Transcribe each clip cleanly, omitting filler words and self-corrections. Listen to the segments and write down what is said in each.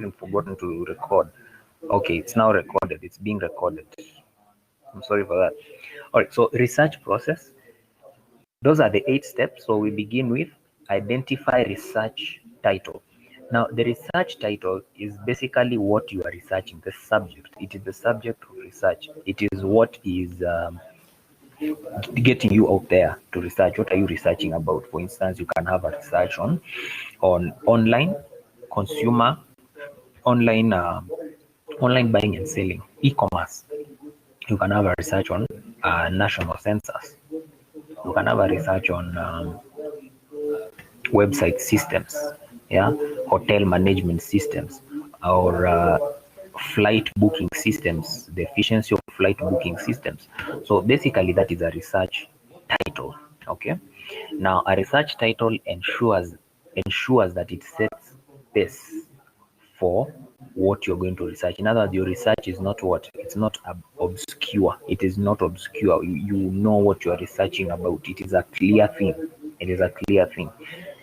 even forgotten to record. Okay, it's now recorded. It's being recorded. I'm sorry for that. All right, so research process. Those are the 8 steps. So we begin with identify research title. Now, the research title is basically what you are researching, the subject. It is the subject of research. It is what is getting you out there to research. What are you researching about? For instance, you can have a research on online consumer, online online buying and selling, e-commerce. You can have a research on national census. You can have a research on website systems, yeah, hotel management systems, or flight booking systems, the efficiency of flight booking systems. So basically, that is a research title. Okay. Now, a research title ensures that it sets pace for what you're going to research. In other words, your research is not what? It's not obscure. It is not obscure. You know what you are researching about. It is a clear thing. It is a clear thing.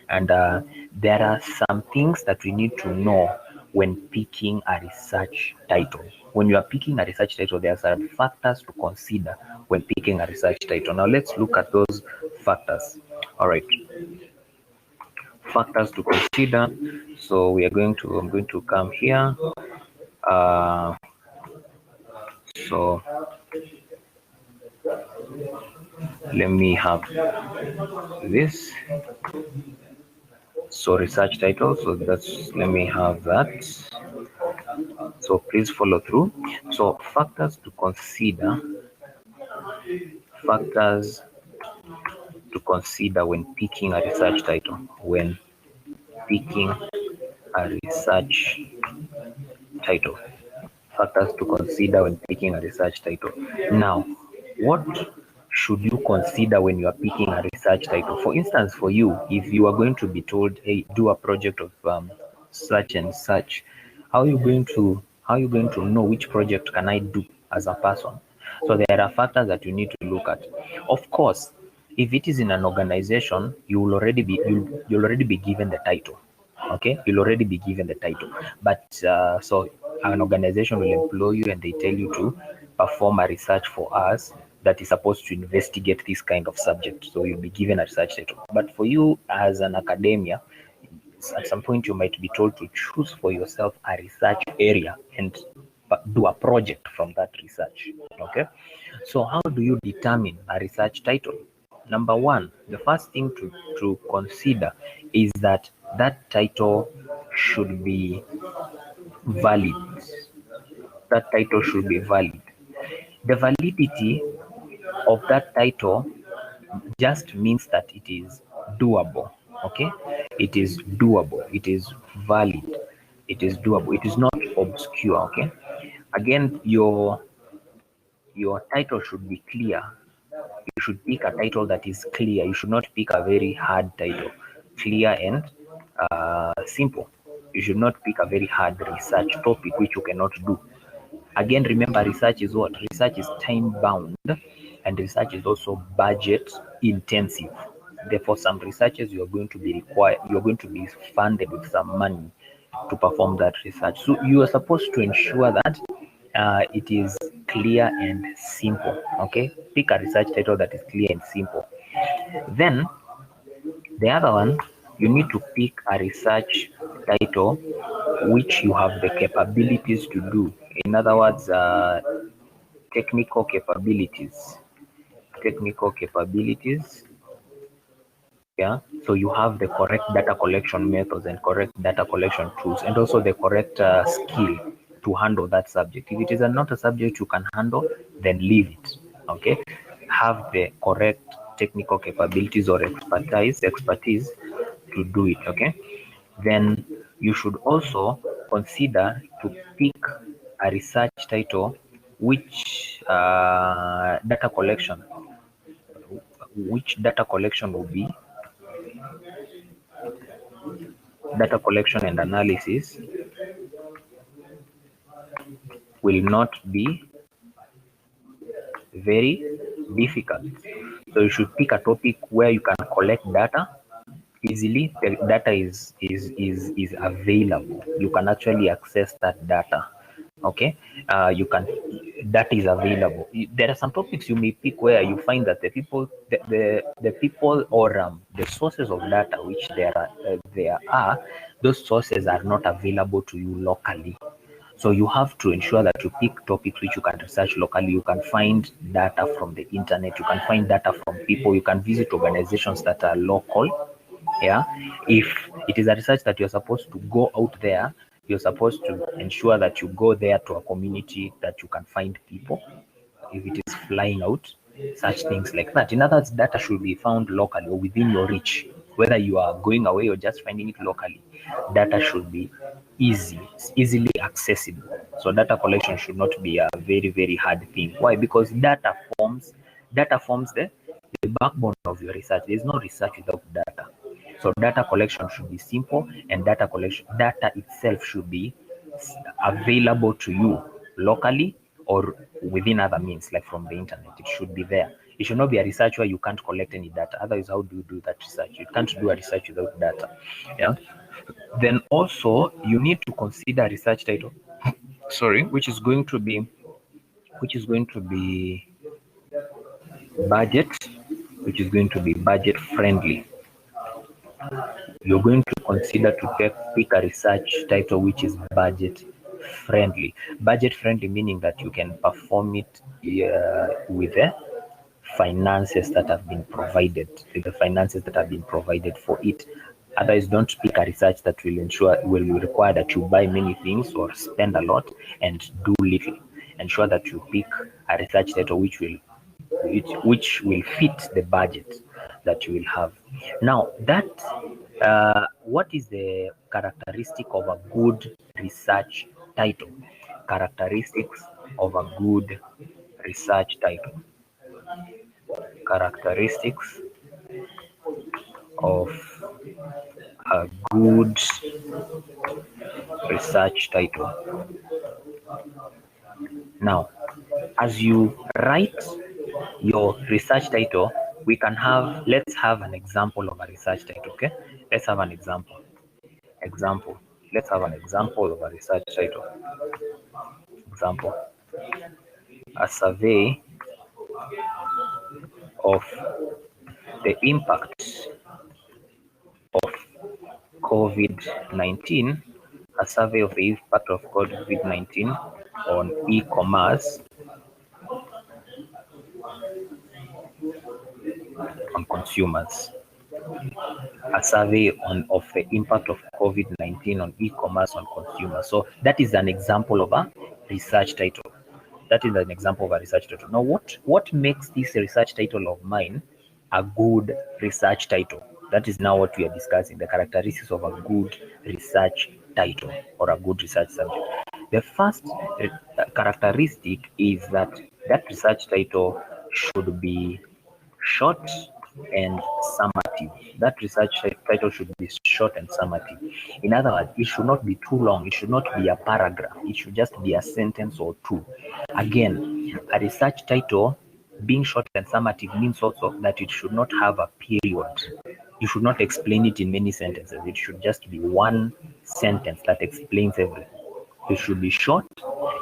And there are some things that we need to know when picking a research title. When you are picking a research title, there are some factors to consider when picking a research title. Now, let's look at those factors. All right. Factors to consider. So I'm going to come here. So let me have this. So research title. So let me have that. So please follow through. So factors to consider. Factors to consider when picking a research title. When picking a research title. Factors to consider when picking a research title. Now, what should you consider when you are picking a research title? For instance, for you, if you are going to be told, hey, do a project of such and such, how are you going to know which project can I do as a person? So there are factors that you need to look at. Of course, if it is in an organization, you'll already be given the title. Okay, you'll already be given the title. But so an organization will employ you and they tell you to perform a research for us that is supposed to investigate this kind of subject. So you'll be given a research title. But for you as an academia, at some point you might be told to choose for yourself a research area and do a project from that research. Okay, so how do you determine a research title? Number one, the first thing to consider is that title should be valid. That title should be valid. The validity of that title just means that it is doable. Okay, it is doable. It is valid. It is doable. It is not obscure. Okay, again, your title should be clear. You should pick a title that is clear. You should not pick a very hard title. Clear and simple. You should not pick a very hard research topic which you cannot do. Again, remember, research is what? Research is time bound and research is also budget intensive. Therefore, some researches you are going to be funded with some money to perform that research. So you are supposed to ensure that it is clear and simple. Okay, pick a research title that is clear and simple. Then the other one, you need to pick a research title which you have the capabilities to do. In other words, technical capabilities. Technical capabilities. Yeah, so you have the correct data collection methods and correct data collection tools, and also the correct skill to handle that subject. If it is not a subject you can handle, then leave it. Okay, have the correct technical capabilities or expertise to do it. Okay, then you should also consider to pick a research title which data collection will be data collection and analysis will not be very difficult. So you should pick a topic where you can collect data easily. The data is available. You can actually access that data. Okay, you can. That is available. There are some topics you may pick where you find that the people, the people or the sources of data which there are, those sources are not available to you locally. So you have to ensure that you pick topics which you can research locally. You can find data from the internet. You can find data from people. You can visit organizations that are local. Yeah, if it is a research that you're supposed to go out there, you're supposed to ensure that you go there to a community that you can find people. If it is flying out, such things like that. In other words, data should be found locally or within your reach. Whether you are going away or just finding it locally, data should be easily accessible. So data collection should not be a very hard thing. Why? Because data forms the backbone of your research. There is no research without data. So data collection should be simple, and data itself should be available to you locally or within other means, like from the internet. It should be there. It should not be a research where you can't collect any data. Otherwise, how do you do that research? You can't do a research without data. Yeah. Then also you need to consider research title. Sorry, which is going to be budget, which is going to be budget friendly. You're going to consider to pick a research title which is budget friendly. Budget friendly meaning that you can perform it with the finances that have been provided, for it. Otherwise, don't pick a research that will require that you buy many things or spend a lot and do little. Ensure that you pick a research title which will fit the budget that you will have. Now, what is the characteristic of a good research title? Characteristics of a good research title. Characteristics of a good research title. Now, as you write your research title, let's have an example of a research title. Okay, let's have an example. Let's have an example of a research title. Example: a survey of the impact of COVID-19, a survey of the impact of COVID-19 on e-commerce, on consumers. A survey of the impact of COVID-19 on e-commerce on consumers. So that is an example of a research title. Now, what makes this research title of mine a good research title? That is now what we are discussing, the characteristics of a good research title or a good research subject. The first characteristic is that research title should be short and summative. That research title should be short and summative. In other words, it should not be too long. It should not be a paragraph. It should just be a sentence or two. Again, a research title being short and summative means also that it should not have a period. You should not explain it in many sentences. It should just be one sentence that explains everything. It should be short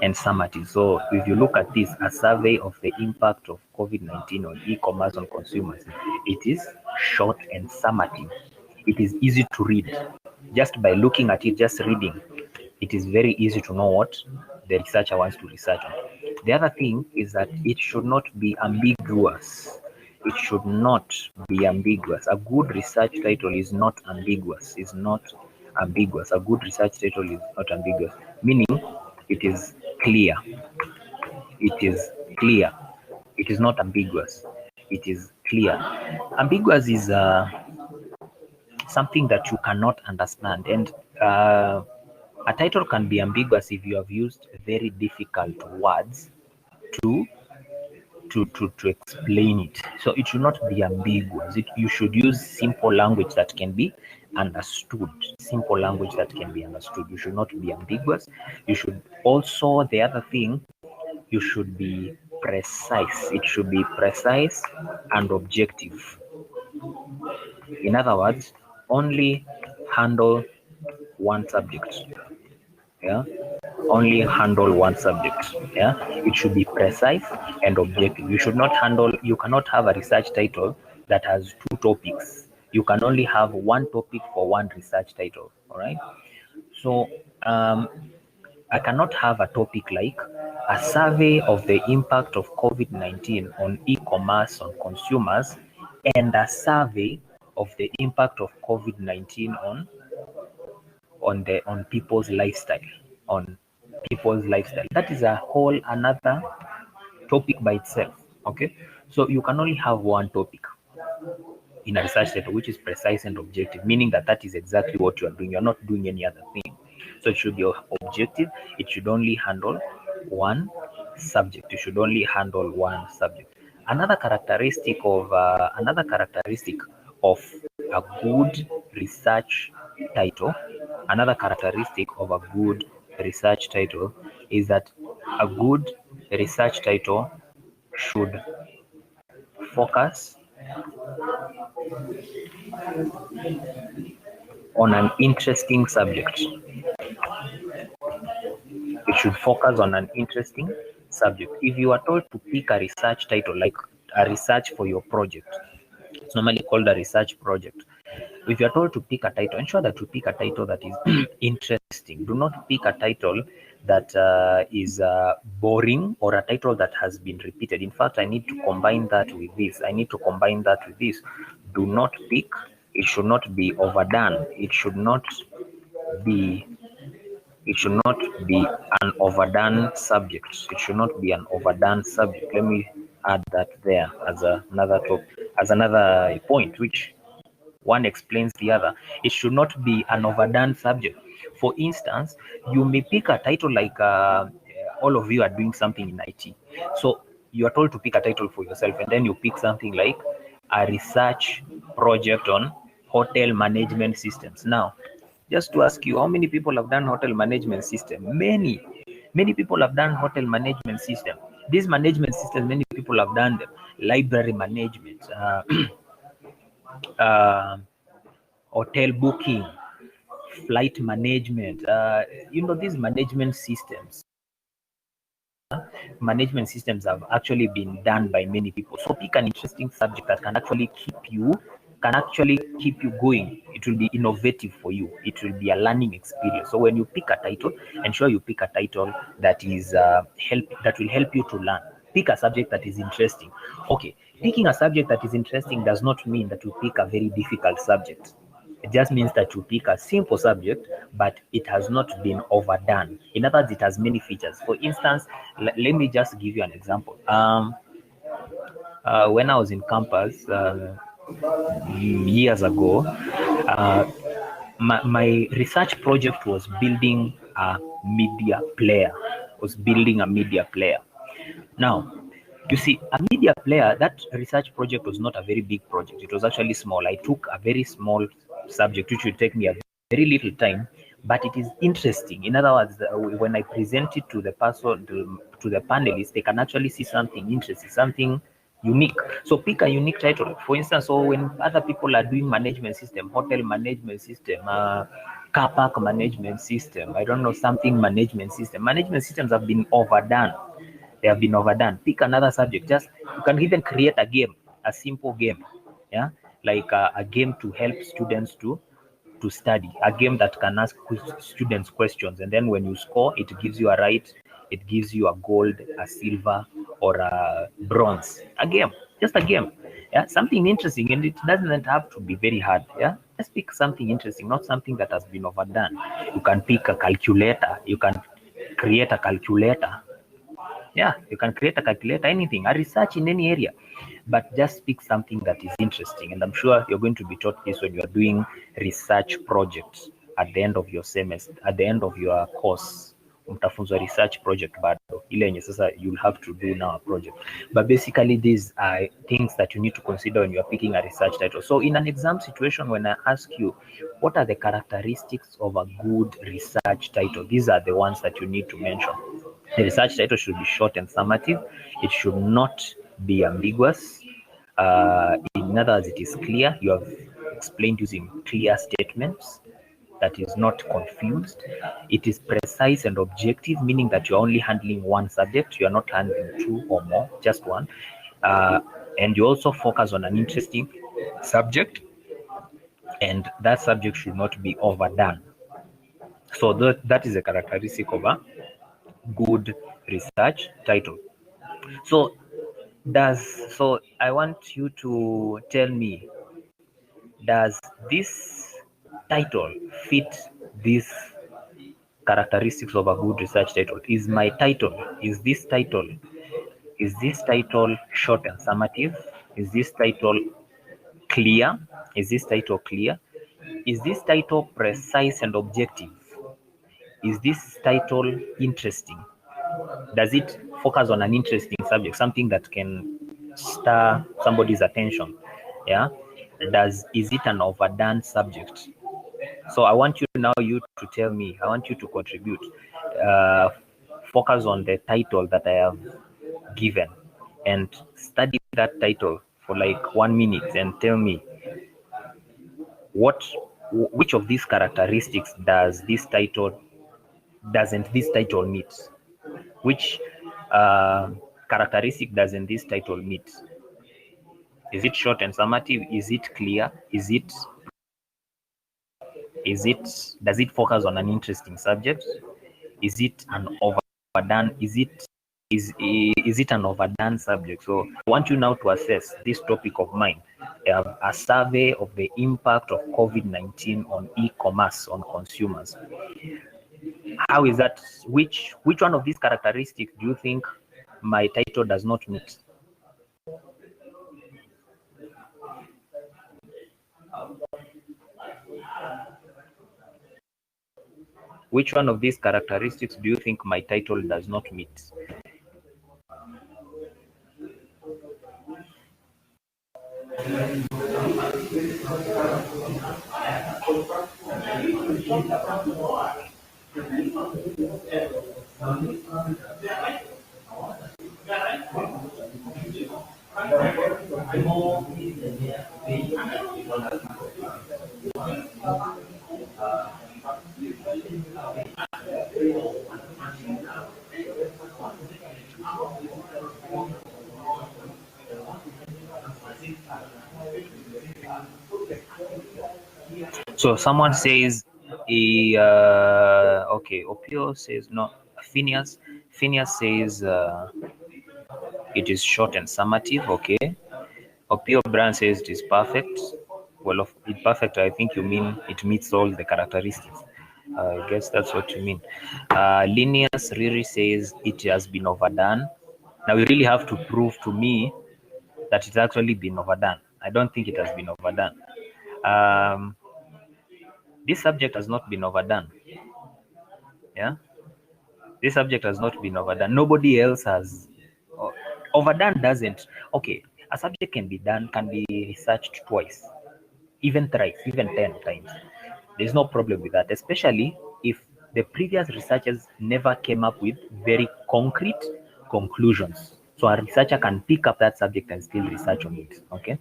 and summative. So if you look at this, a survey of the impact of COVID-19 on e-commerce on consumers, it is short and summative. It is easy to read. Just by looking at it, just reading, it is very easy to know what the researcher wants to research on. The other thing is that it should not be ambiguous. It should not be ambiguous. A good research title is not ambiguous. A good research title is not ambiguous, meaning it is clear. It is clear. It is not ambiguous. It is clear. Ambiguous is something that you cannot understand, and a title can be ambiguous if you have used very difficult words to explain it. So it should not be ambiguous. You should use simple language that can be understood. You should not be ambiguous. You should also, the other thing, you should be precise. It should be precise and objective. In other words, only handle one subject. Yeah, only handle one subject. Yeah, it should be precise and objective. You cannot have a research title that has two topics. You can only have one topic for one research title. All right. So I cannot have a topic like a survey of the impact of COVID-19 on e-commerce on consumers and a survey of the impact of COVID-19 on people's lifestyle, on people's lifestyle. That is a whole another topic by itself. Okay, so you can only have one topic in a research data which is precise and objective, meaning that that is exactly what you are doing. You're not doing any other thing. So it should be objective. It should only handle one subject. You should only handle one subject. Another characteristic of a good research title. Another characteristic of a good research title is that a good research title should focus on an interesting subject. It should focus on an interesting subject. If you are told to pick a research title, like a research for your project, it's normally called a research project. If you are told to pick a title, ensure that you pick a title that is interesting. Do not pick a title that is boring, or a title that has been repeated. In fact, I need to combine that with this. I need to combine that with this. Do not pick. It should not be overdone. It should not be an overdone subject. It should not be an overdone subject. Let me add that there as another point, which one explains the other. It should not be an overdone subject. For instance, you may pick a title like all of you are doing something in IT. So you are told to pick a title for yourself, and then you pick something like a research project on hotel management systems. Now, just to ask you, how many people have done hotel management system? Many people have done hotel management system. These management systems, many people have done them. Library management, hotel booking, flight management. These management systems have actually been done by many people. So pick an interesting subject that can actually keep you going. It will be innovative for you. It will be a learning experience. So when you pick a title, ensure you pick a title that will help you to learn. Pick a subject that is interesting. Okay, picking a subject that is interesting does not mean that you pick a very difficult subject. It just means that you pick a simple subject, but it has not been overdone. In other words, it has many features. For instance, let me just give you an example. When I was in campus years ago, my research project was building a media player. Now, you see, a media player, that research project was not a very big project. It was actually small. I took a very small subject, which would take me a very little time, but it is interesting. In other words, when I present it to the person, to the panelists, they can actually see something interesting, something unique. So pick a unique title. For instance, so when other people are doing management system, hotel management system, car park management system, I don't know, something management system. Management systems have been overdone. They have been overdone. Pick another subject. You can even create a game, a simple game, yeah, like a game to help students to study, a game that can ask students questions, and then when you score, it gives you a gold, a silver, or a bronze. Just a game, yeah, something interesting, and it doesn't have to be very hard. Yeah, just pick something interesting, not something that has been overdone. You can pick a calculator. You can create a calculator. Yeah, you can create a calculator, anything, a research in any area, but just pick something that is interesting. And I'm sure you're going to be taught this when you're doing research projects at the end of your semester, at the end of your course. Mtafunzwa research project bado ile yenye sasa you'll have to do now a project. But basically these are things that you need to consider when you're picking a research title. So in an exam situation, when I ask you what are the characteristics of a good research title, these are the ones that you need to mention. The research title should be short and summative. It should not be ambiguous. In other words, it is clear. explained using clear statements, that is not confused. It is precise and objective, meaning that you're only handling one subject, you are not handling two or more, just one. And you also focus on an interesting subject, and that subject should not be overdone. So that is a characteristic of a good research title. So I want you to tell me, does this title fit these characteristics of a good research title? Is this title short and summative? Is this title clear? Is this title clear? Is this title precise and objective? Is this title interesting? Does it focus on an interesting subject, something that can stir somebody's attention? Yeah. Is it an overdone subject? So I want you to tell me, I want you to contribute. Focus on the title that I have given and study that title for like 1 minute and tell me which of these characteristics doesn't this title meet? Which characteristic doesn't this title meet? Is it short and summative? Is it clear? Does it focus on an interesting subject? Is it an overdone? Is it an overdone subject? So I want you now to assess this topic of mine, a survey of the impact of COVID-19 on e-commerce on consumers. How is that? Which one of these characteristics do you think my title does not meet? Which one of these characteristics do you think my title does not meet? So someone says, okay, Opio says no. Phineas says it is short and summative. Okay. Opio Brand says it is perfect. Well, it perfect, I think you mean it meets all the characteristics. I guess that's what you mean. Linus Riri says it has been overdone. Now you really have to prove to me that it's actually been overdone. I don't think it has been overdone. This subject has not been overdone. Yeah, this subject has not been overdone. Nobody else has. Overdone doesn't. Okay, a subject can be researched twice, even thrice, even 10 times. There's no problem with that, especially if the previous researchers never came up with very concrete conclusions. So a researcher can pick up that subject and still research on it. Okay.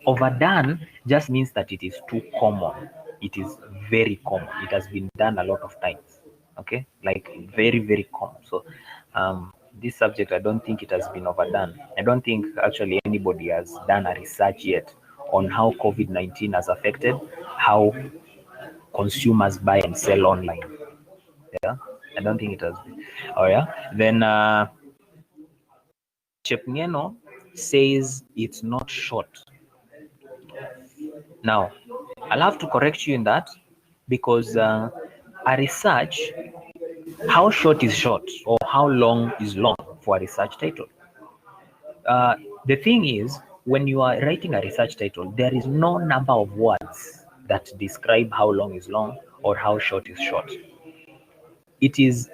Overdone just means that it is too common. It is very common. It has been done a lot of times. Okay, like very, very common. So this subject, I don't think it has been overdone. I don't think actually anybody has done a research yet on how COVID-19 has affected how consumers buy and sell online. Yeah, I don't think it has been. Oh yeah. Then Chepngeno says it's not short. Now, I'll have to correct you in that because a research, how short is short or how long is long for a research title? The thing is, when you are writing a research title, there is no number of words that describe how long is long or how short is short. It is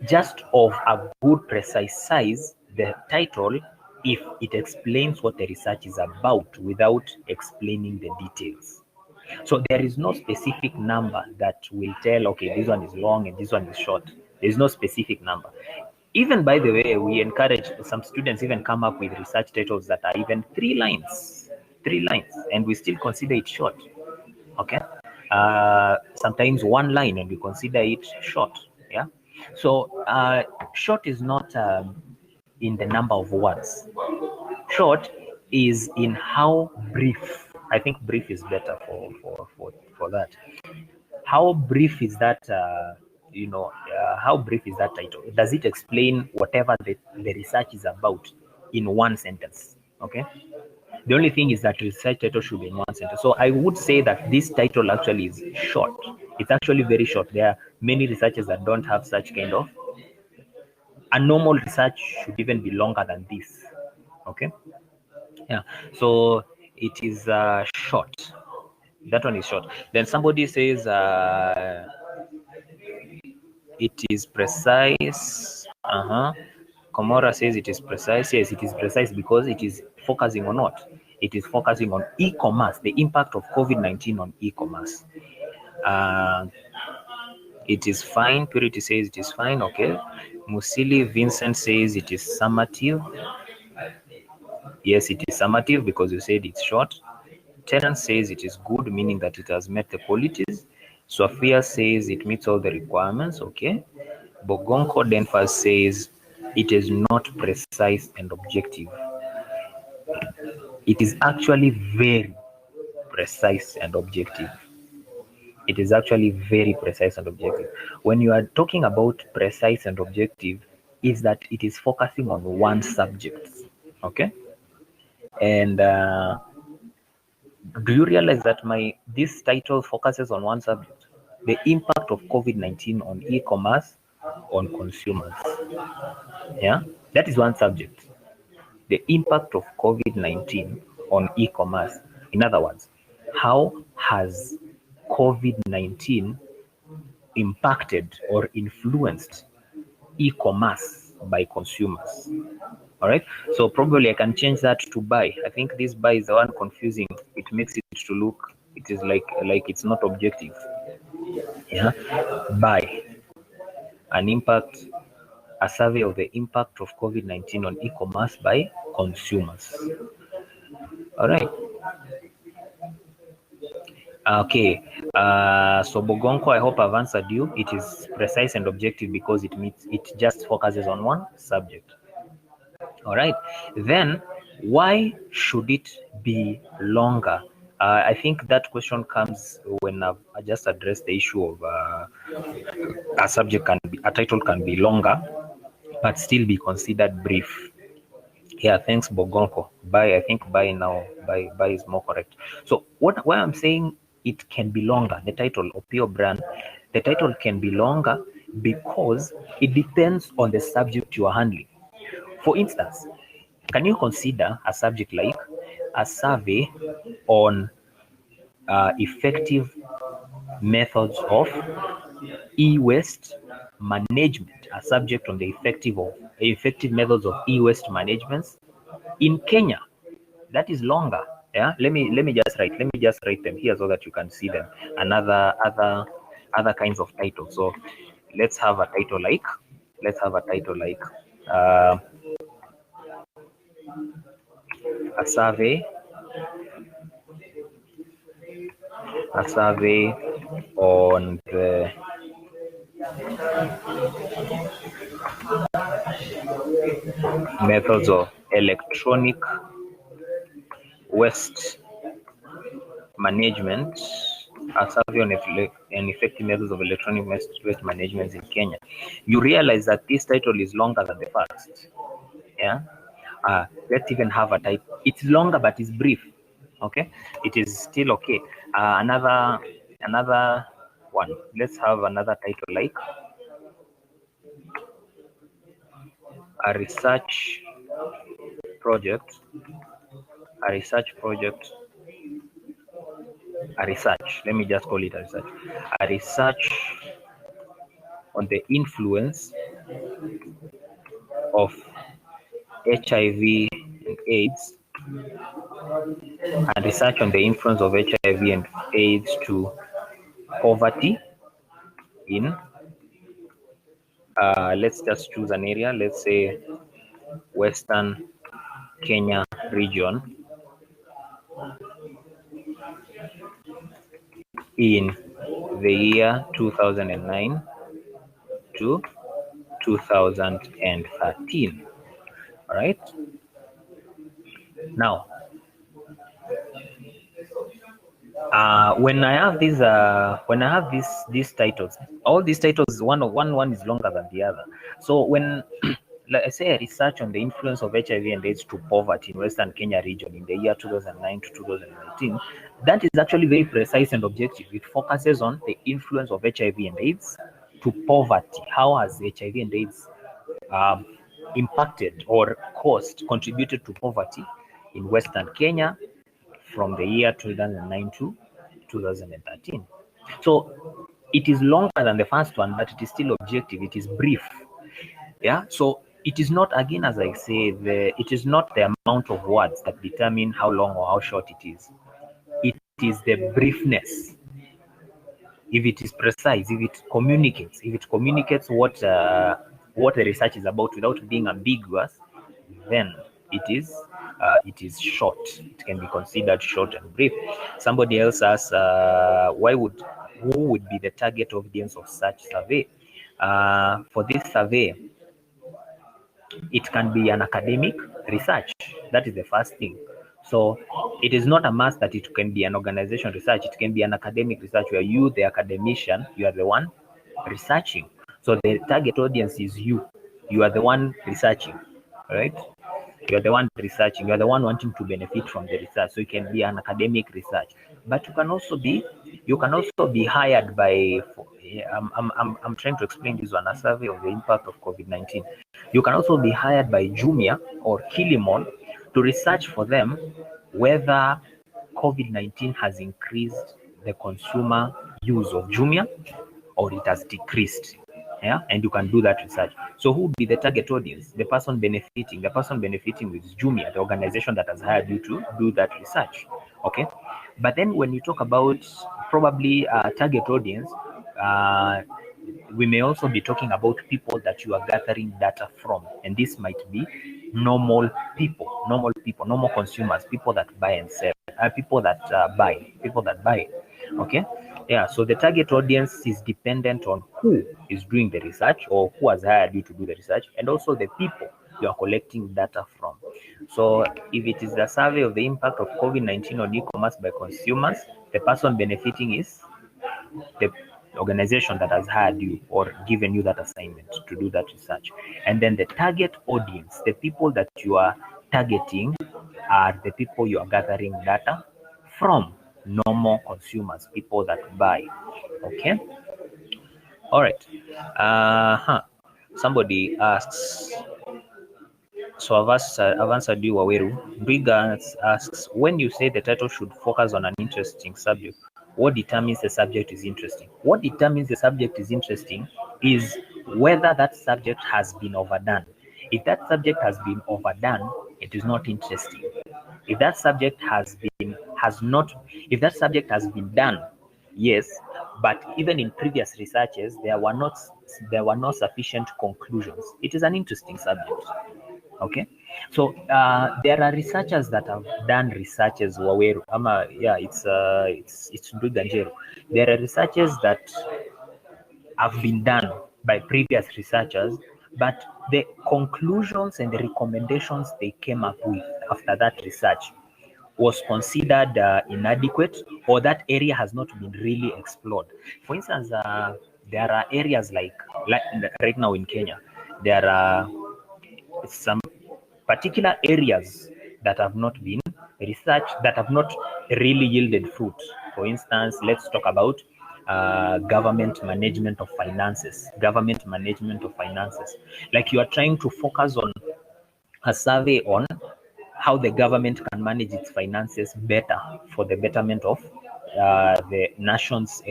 just of a good precise size, the title, if it explains what the research is about without explaining the details. So there is no specific number that will tell, okay, this one is long and this one is short. There is no specific number. Even, by the way, we encourage some students even come up with research titles that are even 3 lines, and we still consider it short. Okay. Sometimes one line and we consider it short. Yeah. So short is not in the number of words. Short is in how brief. I think brief is better for that. How brief is that? How brief is that title? Does it explain whatever the research is about in one sentence? Okay. The only thing is that research title should be in one sentence. So I would say that this title actually is short. It's actually very short. There are many researchers that don't have such kind of. A normal research should even be longer than this. Okay. Yeah. So it is short. That one is short. Then somebody says it is precise. Komora says it is precise. Yes, it is precise because it is focusing on what? It is focusing on e-commerce, the impact of COVID-19 on e-commerce. Uh, it is fine. Purity says it is fine. Okay. Musili Vincent says it is summative. Yes, it is summative because you said it's short. Terence says it is good, meaning that it has met the qualities. Sophia says it meets all the requirements. Okay. Bogonko Denfas says it is not precise and objective. It is actually very precise and objective. It is actually very precise and objective. When you are talking about precise and objective, is that it is focusing on one subject. Okay. And do you realize that this title focuses on one subject? The impact of COVID-19 on e-commerce, on consumers. Yeah, that is one subject. The impact of COVID-19 on e-commerce. In other words, how has COVID-19 impacted or influenced e-commerce by consumers? All right. So probably I can change that to buy. I think this buy is the one confusing. It makes it to look. It is like it's not objective. Yeah. Buy an impact. A survey of the impact of COVID-19 on e-commerce by consumers. All right. Okay. So Bogonko, I hope I've answered you. It is precise and objective because it just focuses on one subject. All right. Then why should it be longer? I think that question comes when I've just addressed the issue of a title can be longer, but still be considered brief. Yeah, thanks Bogonko. I think buy is more correct. So why I'm saying it can be longer, the title of your brand, the title can be longer because it depends on the subject you are handling. For instance, can you consider a subject like a survey on effective methods of e-waste management, a subject on the effective methods of e-waste management in Kenya? That is longer. Yeah. Let me just write them here so that you can see them. Other kinds of titles. So let's have a title like uh, a survey on the methods of electronic waste management, a survey on effective methods of electronic waste management in Kenya. You realize that this title is longer than the first. Yeah. Let's even have a type. It's longer, but it's brief. Okay. It is still okay. Another one. Let's have another title like a research project. A research project. A research. Let me just call it a research. A research on the influence of HIV and AIDS, and research on the influence of HIV and AIDS to poverty in, let's just choose an area, let's say Western Kenya region. in the year 2009 to 2013. All right. Now, when I have these titles, all these titles, one is longer than the other. So when like I say, research on the influence of HIV and AIDS to poverty in Western Kenya region in the year 2009 to 2019, that is actually very precise and objective. It focuses on the influence of HIV and AIDS to poverty. How has HIV and AIDS um, impacted or contributed to poverty in Western Kenya from the year 2009 to 2013. So it is longer than the first one, but it is still objective. It is brief. Yeah. So it is not, again, as I say, it is not the amount of words that determine how long or how short it is. It is the briefness. If it is precise, if it communicates what the research is about without being ambiguous, then it is short. It can be considered short and brief. Somebody else asks, who would be the target audience of such survey? For this survey, it can be an academic research. That is the first thing. So it is not a must that it can be an organization research. It can be an academic research where you, the academician, you are the one researching. So the target audience is you. You are the one researching, right? You are the one researching. You are the one wanting to benefit from the research. So it can be an academic research, but you can also be hired by. I'm trying to explain this one, a survey of the impact of COVID-19. You can also be hired by Jumia or Kilimall to research for them whether COVID-19 has increased the consumer use of Jumia or it has decreased. Yeah, and you can do that research. So who would be the target audience? The person benefiting. The person benefiting is Jumia, the organization that has hired you to do that research. Okay, but then when you talk about probably target audience, uh, we may also be talking about people that you are gathering data from, and this might be normal people, normal consumers, people that buy and sell, people that buy. Okay, yeah. So the target audience is dependent on who is doing the research or who has hired you to do the research, and also the people you are collecting data from. So if it is the survey of the impact of COVID-19 on e-commerce by consumers, the person benefiting is the organization that has hired you or given you that assignment to do that research. And then the target audience, the people that you are targeting, are the people you are gathering data from, normal consumers, people that buy. Okay. All right. Somebody asks, so I've answered you, Waweru. Briggs asks, when you say the title should focus on an interesting subject, what determines the subject is interesting? What determines the subject is interesting is whether that subject has been overdone. If that subject has been overdone, it is not interesting. If that subject has been done, yes, but even in previous researches, there were not sufficient conclusions. It is an interesting subject. Okay, so there are researchers that have done researches. Waweru, it's Nduganjero. There are researches that have been done by previous researchers, but the conclusions and the recommendations they came up with after that research was considered inadequate, or that area has not been really explored. For instance, there are areas like right now in Kenya, there are some particular areas that have not been researched, that have not really yielded fruit. For instance, let's talk about government management of finances. Government management of finances. Like, you are trying to focus on a survey on how the government can manage its finances better for the betterment of the nation's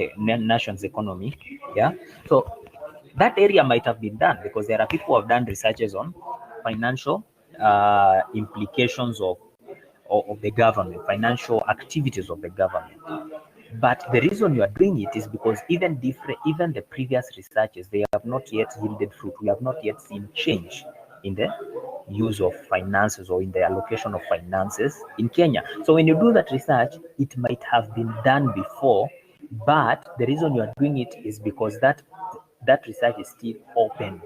economy. Yeah. So that area might have been done because there are people who have done researches on financial implications of the government, financial activities of the government. But the reason you are doing it is because even the previous researches, they have not yet yielded fruit. We have not yet seen change in the use of finances or in the allocation of finances in Kenya. So when you do that research, it might have been done before, but the reason you are doing it is because that research is still open.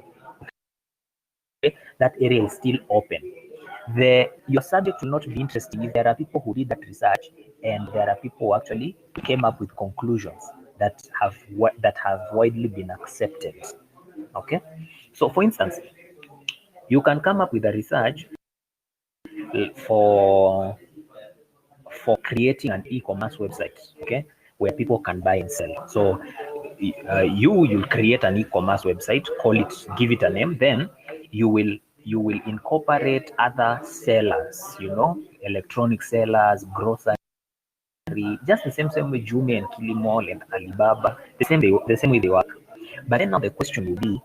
Okay? That area is still open. Your subject will not be interesting if there are people who did that research and there are people who actually came up with conclusions that have widely been accepted. Okay, so for instance, you can come up with a research for creating an e-commerce website, okay, where people can buy and sell. So you'll create an e-commerce website, give it a name, then you will incorporate other sellers, electronic sellers, grocery, just the same way Jumia and Kilimall and Alibaba, the same way they work. But then now the question will be,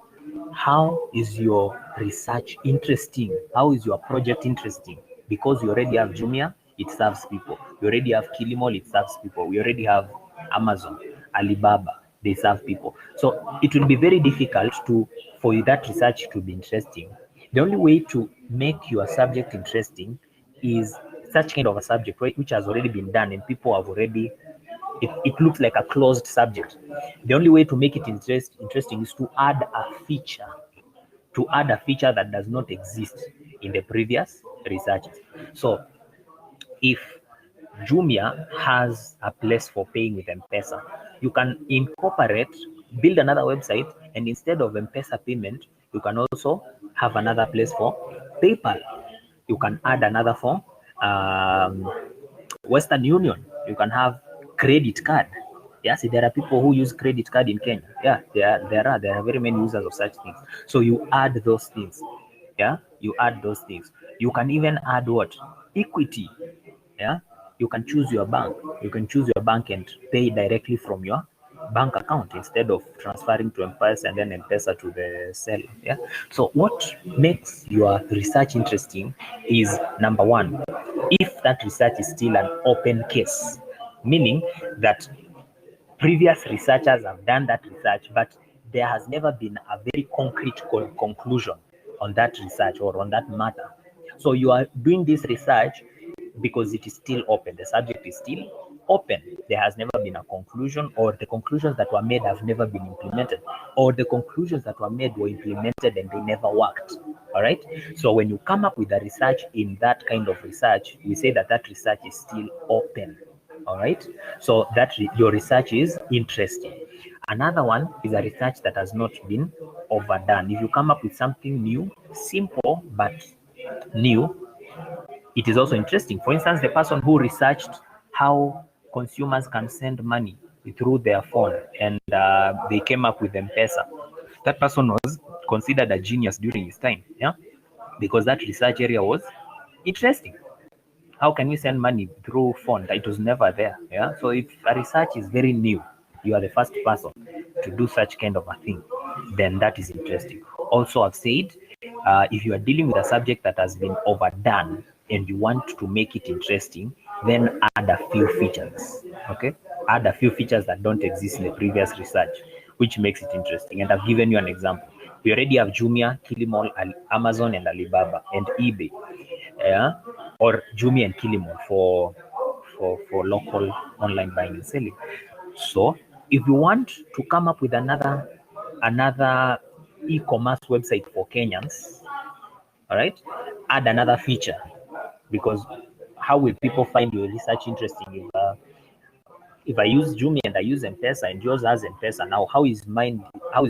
how is your research interesting? How is your project interesting? Because you already have Jumia, it serves people. You already have Kilimall, it serves people. We already have Amazon, Alibaba, they serve people. So it will be very difficult for that research to be interesting. The only way to make your subject interesting is such kind of a subject, right, which has already been done and people have already, it looks like a closed subject. The only way to make it interesting is to add a feature that does not exist in the previous researches. So if Jumia has a place for paying with M-Pesa, you can build another website, and instead of M-Pesa payment, you can also have another place for PayPal. You can add another for Western Union. You can have credit card. Yeah, see, there are people who use credit card in Kenya. Yeah, there are very many users of such things. So you add those things. Yeah, you add those things. You can even add what? Equity. Yeah, you can choose your bank. You can choose your bank and pay directly from your bank account instead of transferring to M-Pesa and then M-Pesa to the seller. Yeah. So what makes your research interesting is, number one, if that research is still an open case, meaning that previous researchers have done that research, but there has never been a very concrete conclusion on that research or on that matter. So you are doing this research because it is still open. The subject is still open. There has never been a conclusion, or the conclusions that were made have never been implemented, or the conclusions that were made were implemented and they never worked. All right. So when you come up with a research in that kind of research, we say that that research is still open. All right, so that your research is interesting. Another one is a research that has not been overdone. If you come up with something new, simple but new, it is also interesting. For instance, the person who researched how consumers can send money through their phone, and they came up with M-Pesa, that person was considered a genius during his time, yeah, because that research area was interesting. How can you send money through phone? It was never there. Yeah. So if a research is very new, you are the first person to do such kind of a thing, then that is interesting. Also, I've said, if you are dealing with a subject that has been overdone and you want to make it interesting, then add a few features. Okay. Add a few features that don't exist in the previous research, which makes it interesting. And I've given you an example. We already have Jumia, Kilimall, Amazon, and Alibaba, and eBay. Yeah, or Jumia and Kilimall for local online buying and selling. So if you want to come up with another e-commerce website for Kenyans, all right, add another feature, because how will people find your research interesting if I use Jumia and I use M-Pesa and yours has M-Pesa, now how is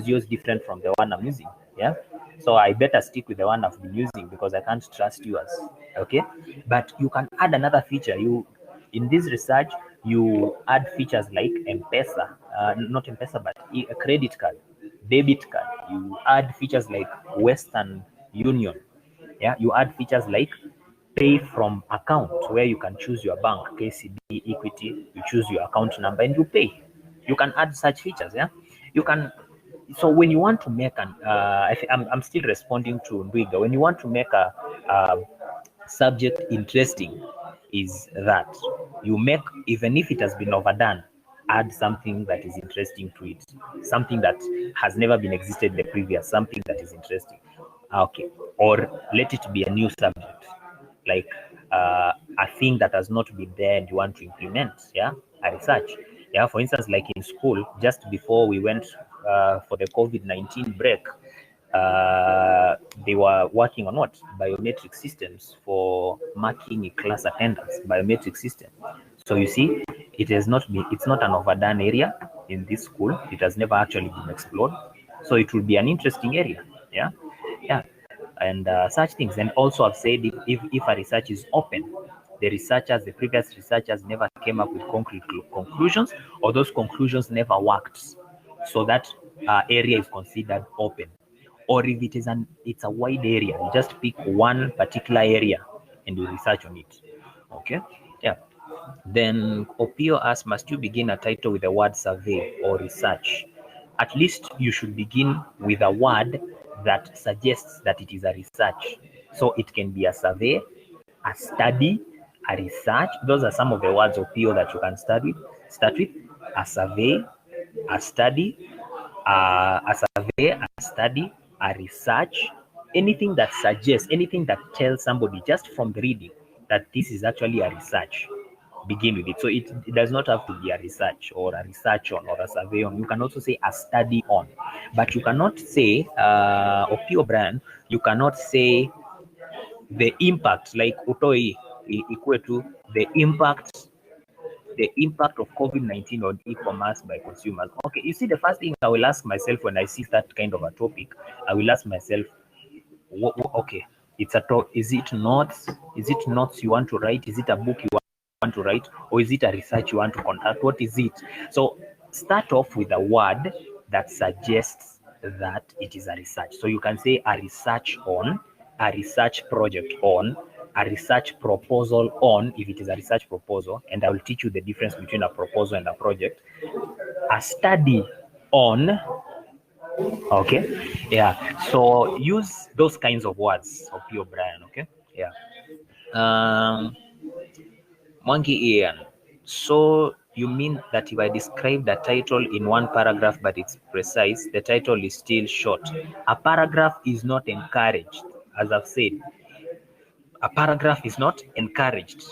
yours different from the one I'm using? Yeah. So I better stick with the one I've been using because I can't trust yours. Okay. But you can add another feature. In this research, you add features like M-Pesa, not M-Pesa, but a credit card, debit card. You add features like Western Union. Yeah. You add features like pay from account, where you can choose your bank, KCB, Equity, you choose your account number and you pay. You can add such features. Yeah, you can. So when you want to make I'm still responding to Ndwiga. When you want to make a subject interesting, is that you make, even if it has been overdone, add something that is interesting to it, something that has never been existed in the previous, something that is interesting. Okay, or let it be a new subject, like a thing that has not been there and you want to implement, yeah, a research. Yeah, for instance, like in school, just before we went for the COVID-19 break, they were working on what? Biometric systems for marking class attendance, biometric system. So you see, it's not an overdone area in this school. It has never actually been explored. So it will be an interesting area. Yeah. Yeah. And such things. And also I've said if a research is open, the previous researchers never came up with concrete conclusions, or those conclusions never worked. So that area is considered open. Or if it's a wide area, you just pick one particular area and you research on it. Okay? Yeah. Then Opio asks, must you begin a title with the word survey or research? At least you should begin with a word that suggests that it is a research. So it can be a survey, a study, a research. Those are some of the words Opio that you can start with. A survey, a study, a survey, a study, a research, anything that suggests, anything that tells somebody just from the reading that this is actually a research. Begin with it. So it does not have to be a research or a research on or a survey on. You can also say a study on, but you cannot say Opio brand. You cannot say the impact, like utoi equal to the impact of COVID-19 on e-commerce by consumers. Okay, you see, the first thing I will ask myself when I see that kind of a topic, I will ask myself, okay, is it notes? Is it notes you want to write? Is it a book you want to write? Or is it a research you want to conduct? What is it? So start off with a word that suggests that it is a research. So you can say a research on, a research project on, a research proposal on, if it is a research proposal, and I will teach you the difference between a proposal and a project. A study on, okay, yeah. So use those kinds of words of your Brian, okay, yeah. Monkey Ian. So you mean that if I describe the title in one paragraph but it's precise, the title is still short? A paragraph is not encouraged, as I've said. A paragraph is not encouraged.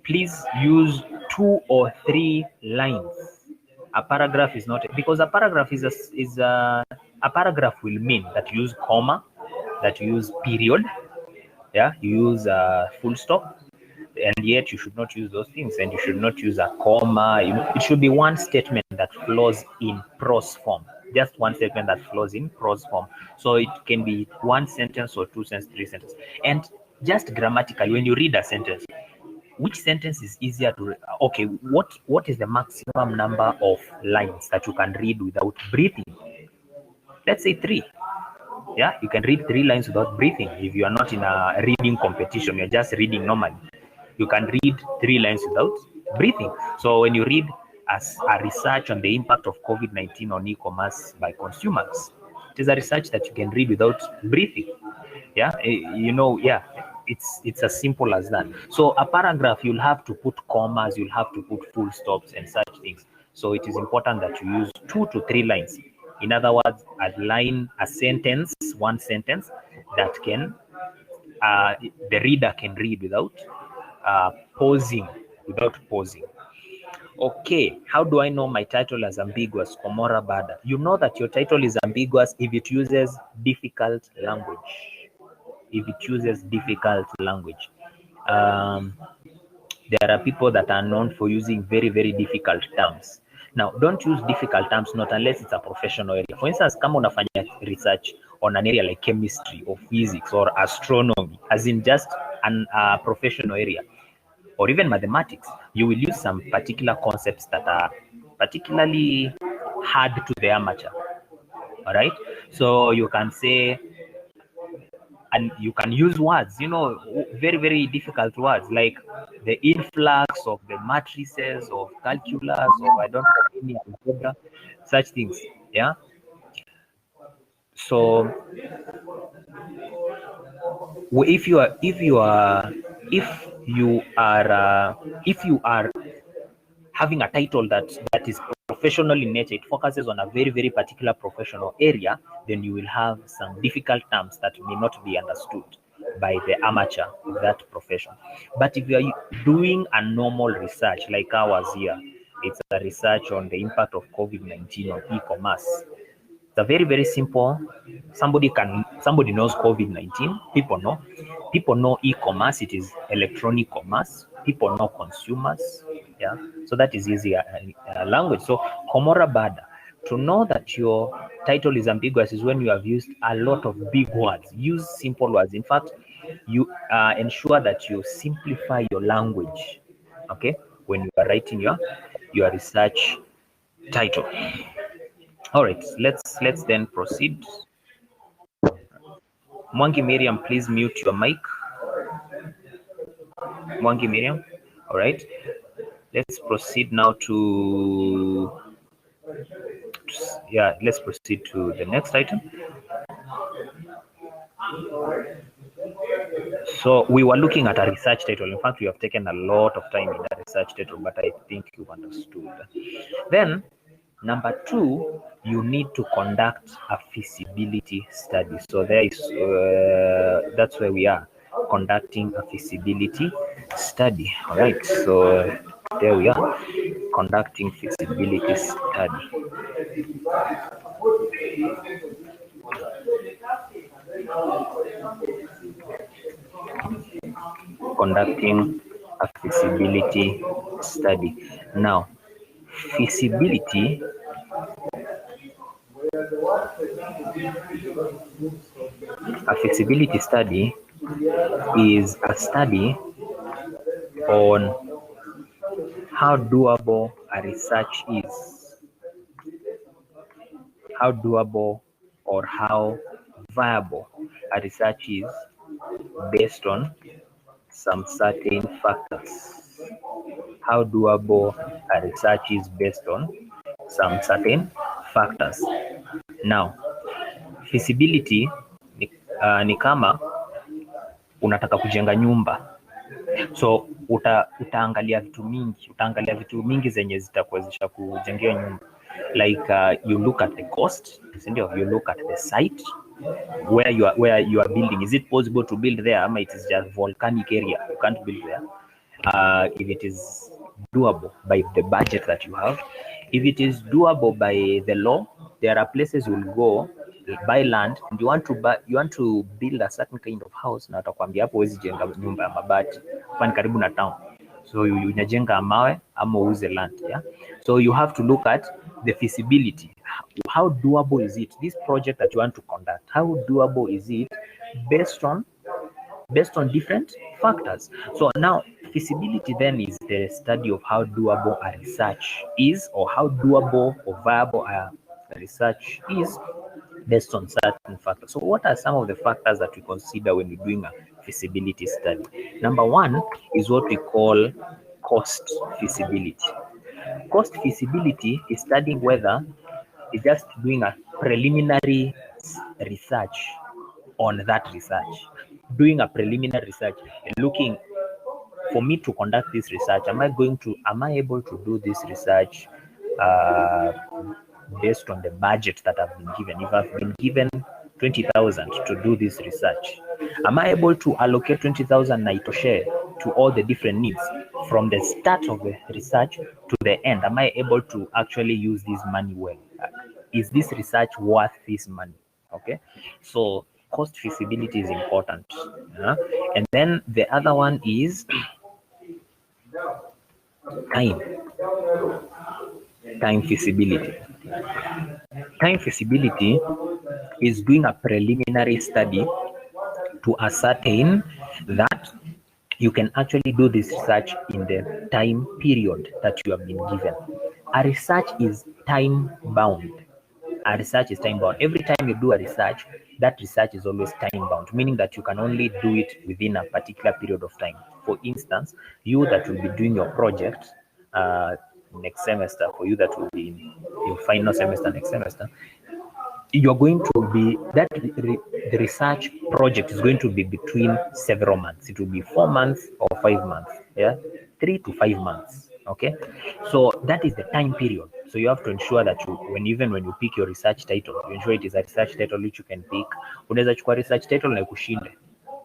Please use 2 or 3 lines. A paragraph is not, because a paragraph a paragraph will mean that you use comma, that you use period, yeah, you use a full stop, and yet you should not use those things, and you should not use a comma. It should be one statement that flows in prose form, just one statement that flows in prose form. So it can be one sentence or 2 sentences, 3 sentences. And just grammatically, when you read a sentence, which sentence is easier to read? Okay, what is the maximum number of lines that you can read without breathing? Let's say 3. Yeah, you can read 3 lines without breathing. If you are not in a reading competition, you're just reading normally, you can read 3 lines without breathing. So when you read as a research on the impact of COVID-19 on e-commerce by consumers, it is a research that you can read without breathing. Yeah, yeah, it's as simple as that. So a paragraph, you'll have to put commas, you'll have to put full stops and such things. So it is important that you use 2 to 3 lines. In other words, a sentence, one sentence that can the reader can read without pausing. Okay, how do I know my title is ambiguous or more bad? You know that your title is ambiguous if it uses difficult language. There are people that are known for using very, very difficult terms. Now, don't use difficult terms, not unless it's a professional area. For instance, kama unafanya research on an area like chemistry or physics or astronomy, as in just a professional area, or even mathematics, you will use some particular concepts that are particularly hard to the amateur. All right, so you can say, and you can use words, very, very difficult words like the influx of the matrices of calculus, or I don't know, any algebra, such things. Yeah. So if you are having a title that is professional in nature, it focuses on a very, very particular professional area, then you will have some difficult terms that may not be understood by the amateur of that profession. But if you are doing a normal research like ours here, It's a research on the impact of COVID-19 on e-commerce. It's a very, very simple. Somebody knows COVID-19. People know e-commerce. It is electronic commerce. People know consumers. Yeah. So that is easy language. So Komora Bada, to know that your title is ambiguous is when you have used a lot of big words. Use simple words. In fact, you ensure that you simplify your language. Okay, when you are writing your research title. All right, let's then proceed. Mwangi Miriam, please mute your mic. Mwangi Miriam. All right, let's proceed now let's proceed to the next item. So we were looking at a research title. In fact, we have taken a lot of time in the research title, but I think you've understood. Then, number 2, you need to conduct a feasibility study. So there is, that's where we are, conducting a feasibility study. All right, so there we are, conducting feasibility study. Conducting a feasibility study. Now, feasibility study is a study on how doable a research is, how doable or how viable a research is based on some certain factors. How doable a research is based on some certain factors. Now, feasibility ni kama unataka kujenga nyumba, so utaangalia vitu mingi zenye zitakuwezesha kujengea nyumba, like you look at the cost, you look at the site where you are building. Is it possible to build there, ama it is just volcanic area, you can't build there? If it is doable by the budget that you have, if it is doable by the law, there are places you will go buy land and you want to build a certain kind of house, na watakwambia hapo huwezi jenga nyumba ya mabati, kwani karibu na town, so unajenga mawe ama uuze land. Yeah, so you have to look at the feasibility. How doable is it, this project that you want to conduct? How doable is it based on different factors? So now, feasibility then is the study of how doable a research is, or how doable or viable a research is based on certain factors. So what are some of the factors that we consider when we're doing a feasibility study? Number 1 is what we call cost feasibility. Cost feasibility is studying whether it's just doing a preliminary research on that research. Doing a preliminary research and looking, for me to conduct this research, am I able to do this research based on the budget that I've been given? If I've been given 20,000 to do this research, am I able to allocate 20,000 naitoshare to all the different needs from the start of the research to the end? Am I able to actually use this money well? Is this research worth this money? Okay, so cost feasibility is important. And then the other one is time feasibility. Time feasibility is doing a preliminary study to ascertain that you can actually do this research in the time period that you have been given. A research is time bound. Every time you do a research, that research is always time bound, meaning that you can only do it within a particular period of time. For instance, you that will be doing your project next semester, for you that will be in your final semester next semester, you're going to be, the research project is going to be between several months. It will be 4 months or 5 months, 3 to 5 months. Okay, so that is the time period. So you have to ensure that when you pick your research title, you ensure it is a research title which you can pick. Unaweza chukua research title na kushinde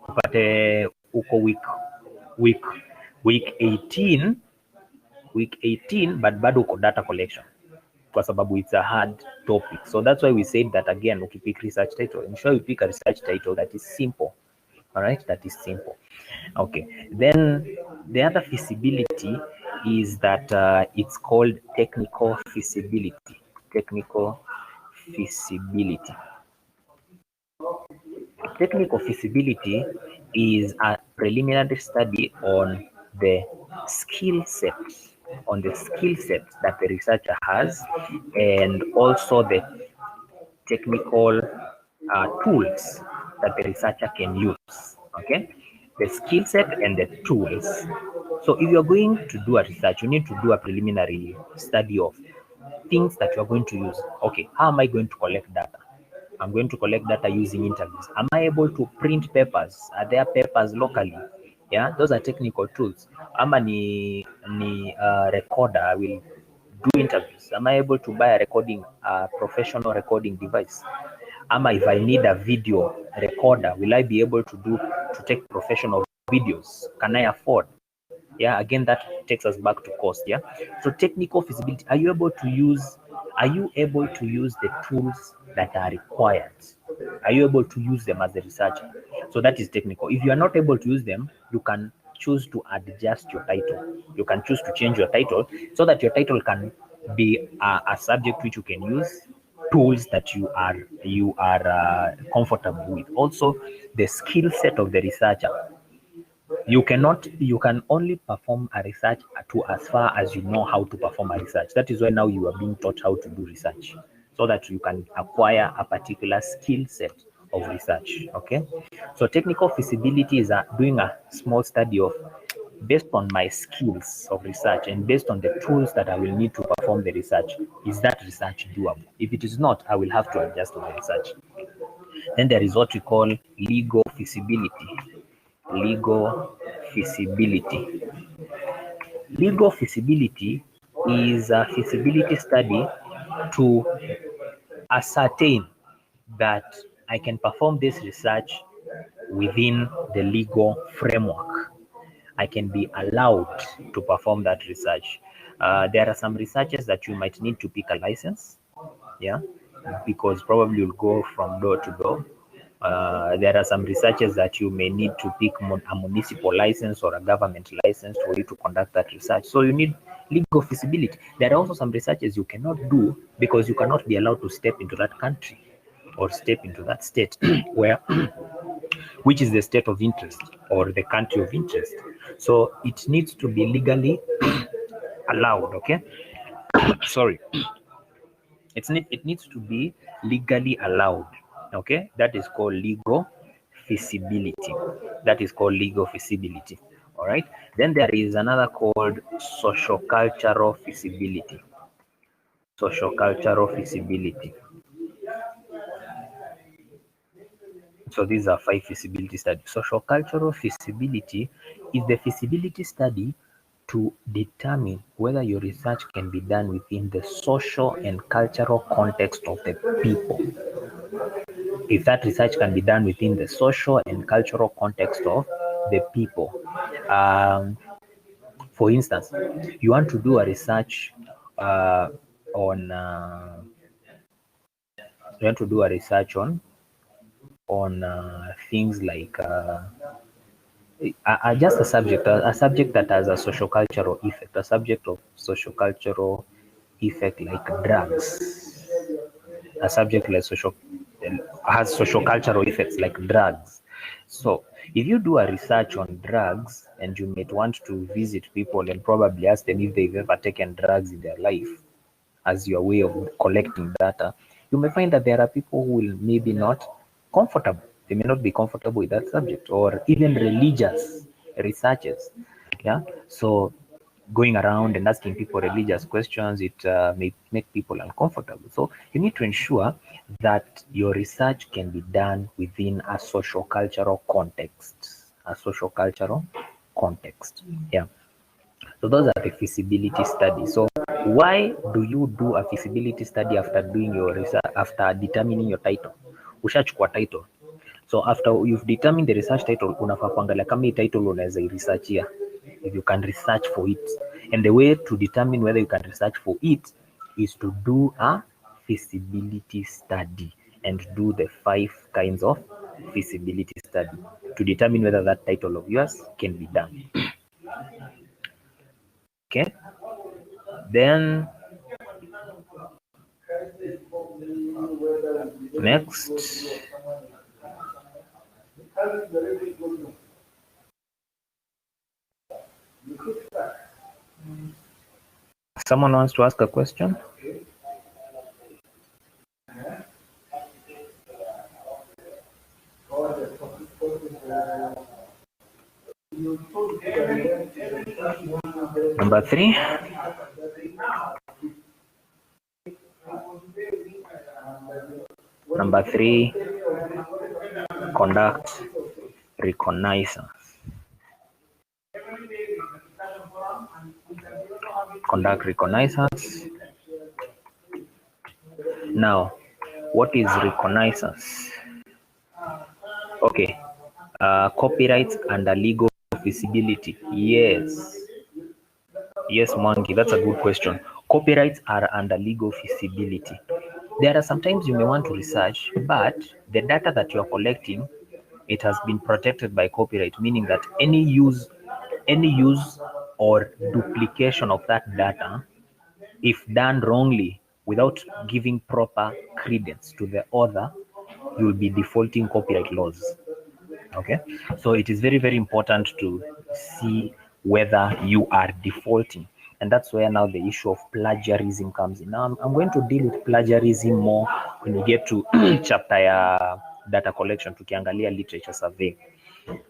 upate uko week 18 week 18 but bado uko data collection kwa sababu it's a hard topic. So that's why we said that again, ukipick research title, ensure you pick a research title that is simple. All right, that is simple. Okay, then the other feasibility is that it's called technical feasibility. Technical feasibility. Technical feasibility is a preliminary study on the skill set, that the researcher has, and also the technical tools that the researcher can use. Okay, the skill set and the tools. So if you're going to do a research, you need to do a preliminary study of things that you're going to use. Okay, how am I going to collect data? I'm going to collect data using interviews. Am I able to print papers? Are there papers locally? Yeah, those are technical tools. Ama ni recorder, I will do interviews. Am I able to buy a professional recording device? Ama if I need a video recorder, will I be able to take professional videos? Can I afford? Yeah, again, that takes us back to cost. Yeah, so technical feasibility, are you able to use the tools that are required? Are you able to use them as a researcher? So that is technical. If you are not able to use them, you can choose to adjust your title. You can choose to change your title so that your title can be a subject which you can use, tools that you are comfortable with. Also, the skill set of the researcher. You can only perform a research to as far as you know how to perform a research. That is why now you are being taught how to do research, so that you can acquire a particular skill set of research. Okay, so technical feasibility is doing a small study of, based on my skills of research and based on the tools that I will need to perform the research, is that research doable? If it is not, I will have to adjust my research. Then there is what we call legal feasibility. Legal feasibility. Legal feasibility is a feasibility study to ascertain that I can perform this research within the legal framework. I can be allowed to perform that research. There are some researches that you might need to pick a license, yeah, because probably you'll go from door to door. There are some researches that you may need to pick a municipal license or a government license for you to conduct that research. So you need legal feasibility. There are also some researches you cannot do because you cannot be allowed to step into that country or step into that state where which is the state of interest or the country of interest. So it needs to be legally allowed. Okay, sorry. It needs to be legally allowed. Okay, that is called legal feasibility. That is called legal feasibility. All right. Then there is another called socio-cultural feasibility. Socio-cultural feasibility. So these are 5 feasibility studies. Socio-cultural feasibility is the feasibility study to determine whether your research can be done within the social and cultural context of the people. If that research can be done within the social and cultural context of the people. For instance, you want to do a research on things like just a subject that has a social cultural effect, a subject of social cultural effect like drugs, a subject like has social cultural effects like drugs. So if you do a research on drugs and you might want to visit people and probably ask them if they've ever taken drugs in their life as your way of collecting data, you may find that there are people who will maybe not comfortable. They may not be comfortable with that subject, or even religious researchers. Yeah. So going around and asking people religious questions, it may make people uncomfortable. So you need to ensure that your research can be done within a social cultural context. A social cultural context. Yeah. So those are the feasibility studies. So why do you do a feasibility study after doing your research, after determining your title? Ushachukua title. So after you've determined the research title, unafaa kuangalia kama hii title unaweza researchia. If you can research for it. And the way to determine whether you can research for it is to do a feasibility study and do the 5 kinds of feasibility study to determine whether that title of yours can be done. Okay, then next, someone wants to ask a question? Number 3. Number 3, conduct reconnaissance. Conduct reconnaissance. Now, what is reconnaissance? Okay, copyright under legal feasibility. Yes, Mwangi, that's a good question. Copyrights are under legal feasibility. There are sometimes you may want to research, but the data that you are collecting, it has been protected by copyright, meaning that any use or duplication of that data, if done wrongly without giving proper credence to the author, you will be defaulting copyright laws. Okay, so it is very, very important to see whether you are defaulting, and that's where now the issue of plagiarism comes in. Now I'm going to deal with plagiarism more when we get to chapter ya data collection, tukiangalia literature survey.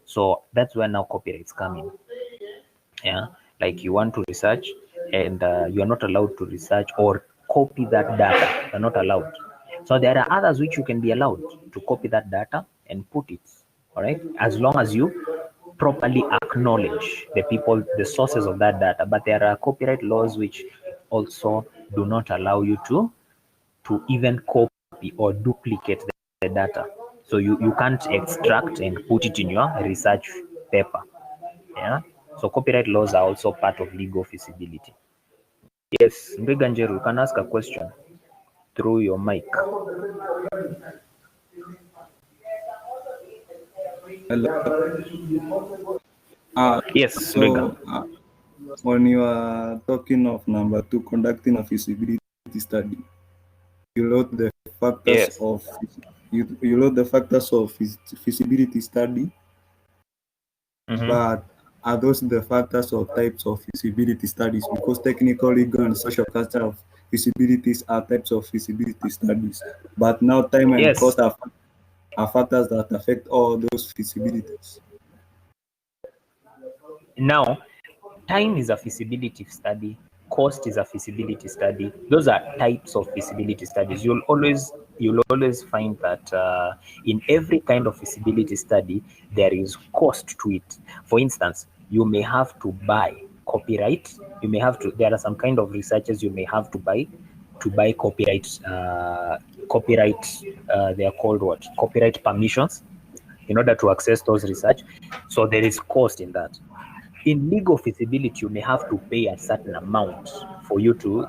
So that's where now copyrights come in. Yeah, like you want to research and you are not allowed to research or copy that data. You're not allowed. So there are others which you can be allowed to copy that data and put it. All right, as long as you properly acknowledge the people, the sources of that data. But there are copyright laws which also do not allow you to even copy or duplicate the data. So you can't extract and put it in your research paper. Yeah. So copyright laws are also part of legal feasibility. Yes, Mbeganjeru, you can ask a question through your mic. Hello. Yes, so when you are talking of number 2, conducting a feasibility study, you load the factors yes. of you load the factors of feasibility study, but are those the factors or types of feasibility studies? Because technical, legal, and social culture of feasibilities are types of feasibility studies, but now time and Yes. cost are factors that affect all those feasibilities. Now, time is a feasibility study. Cost is a feasibility study. Those are types of feasibility studies. You'll always find that in every kind of feasibility study, there is cost to it. For instance, you may have to buy copyright. You may have to. There are some kind of researches you may have to buy copyright. They are called what? Copyright permissions in order to access those research. So there is cost in that. In legal feasibility, you may have to pay a certain amount for you to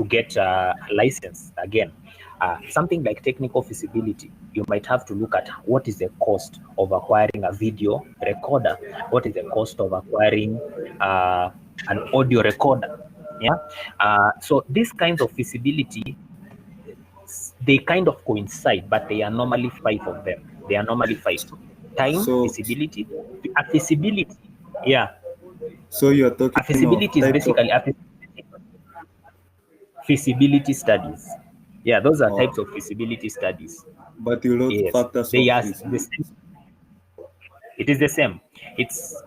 get a license. Again, something like technical feasibility, you might have to look at what is the cost of acquiring a video recorder, what is the cost of acquiring an audio recorder. Yeah. So these kinds of feasibility, they kind of coincide, but they are normally 5 of them. They are normally 5. Time, So, feasibility, a feasibility. Yeah. so you're A talking of feasibility is types of, basically a feasibility studies. Yeah, those are oh, types of feasibility studies. but you load Yes, factors they of are the feasibility. same. It is the same.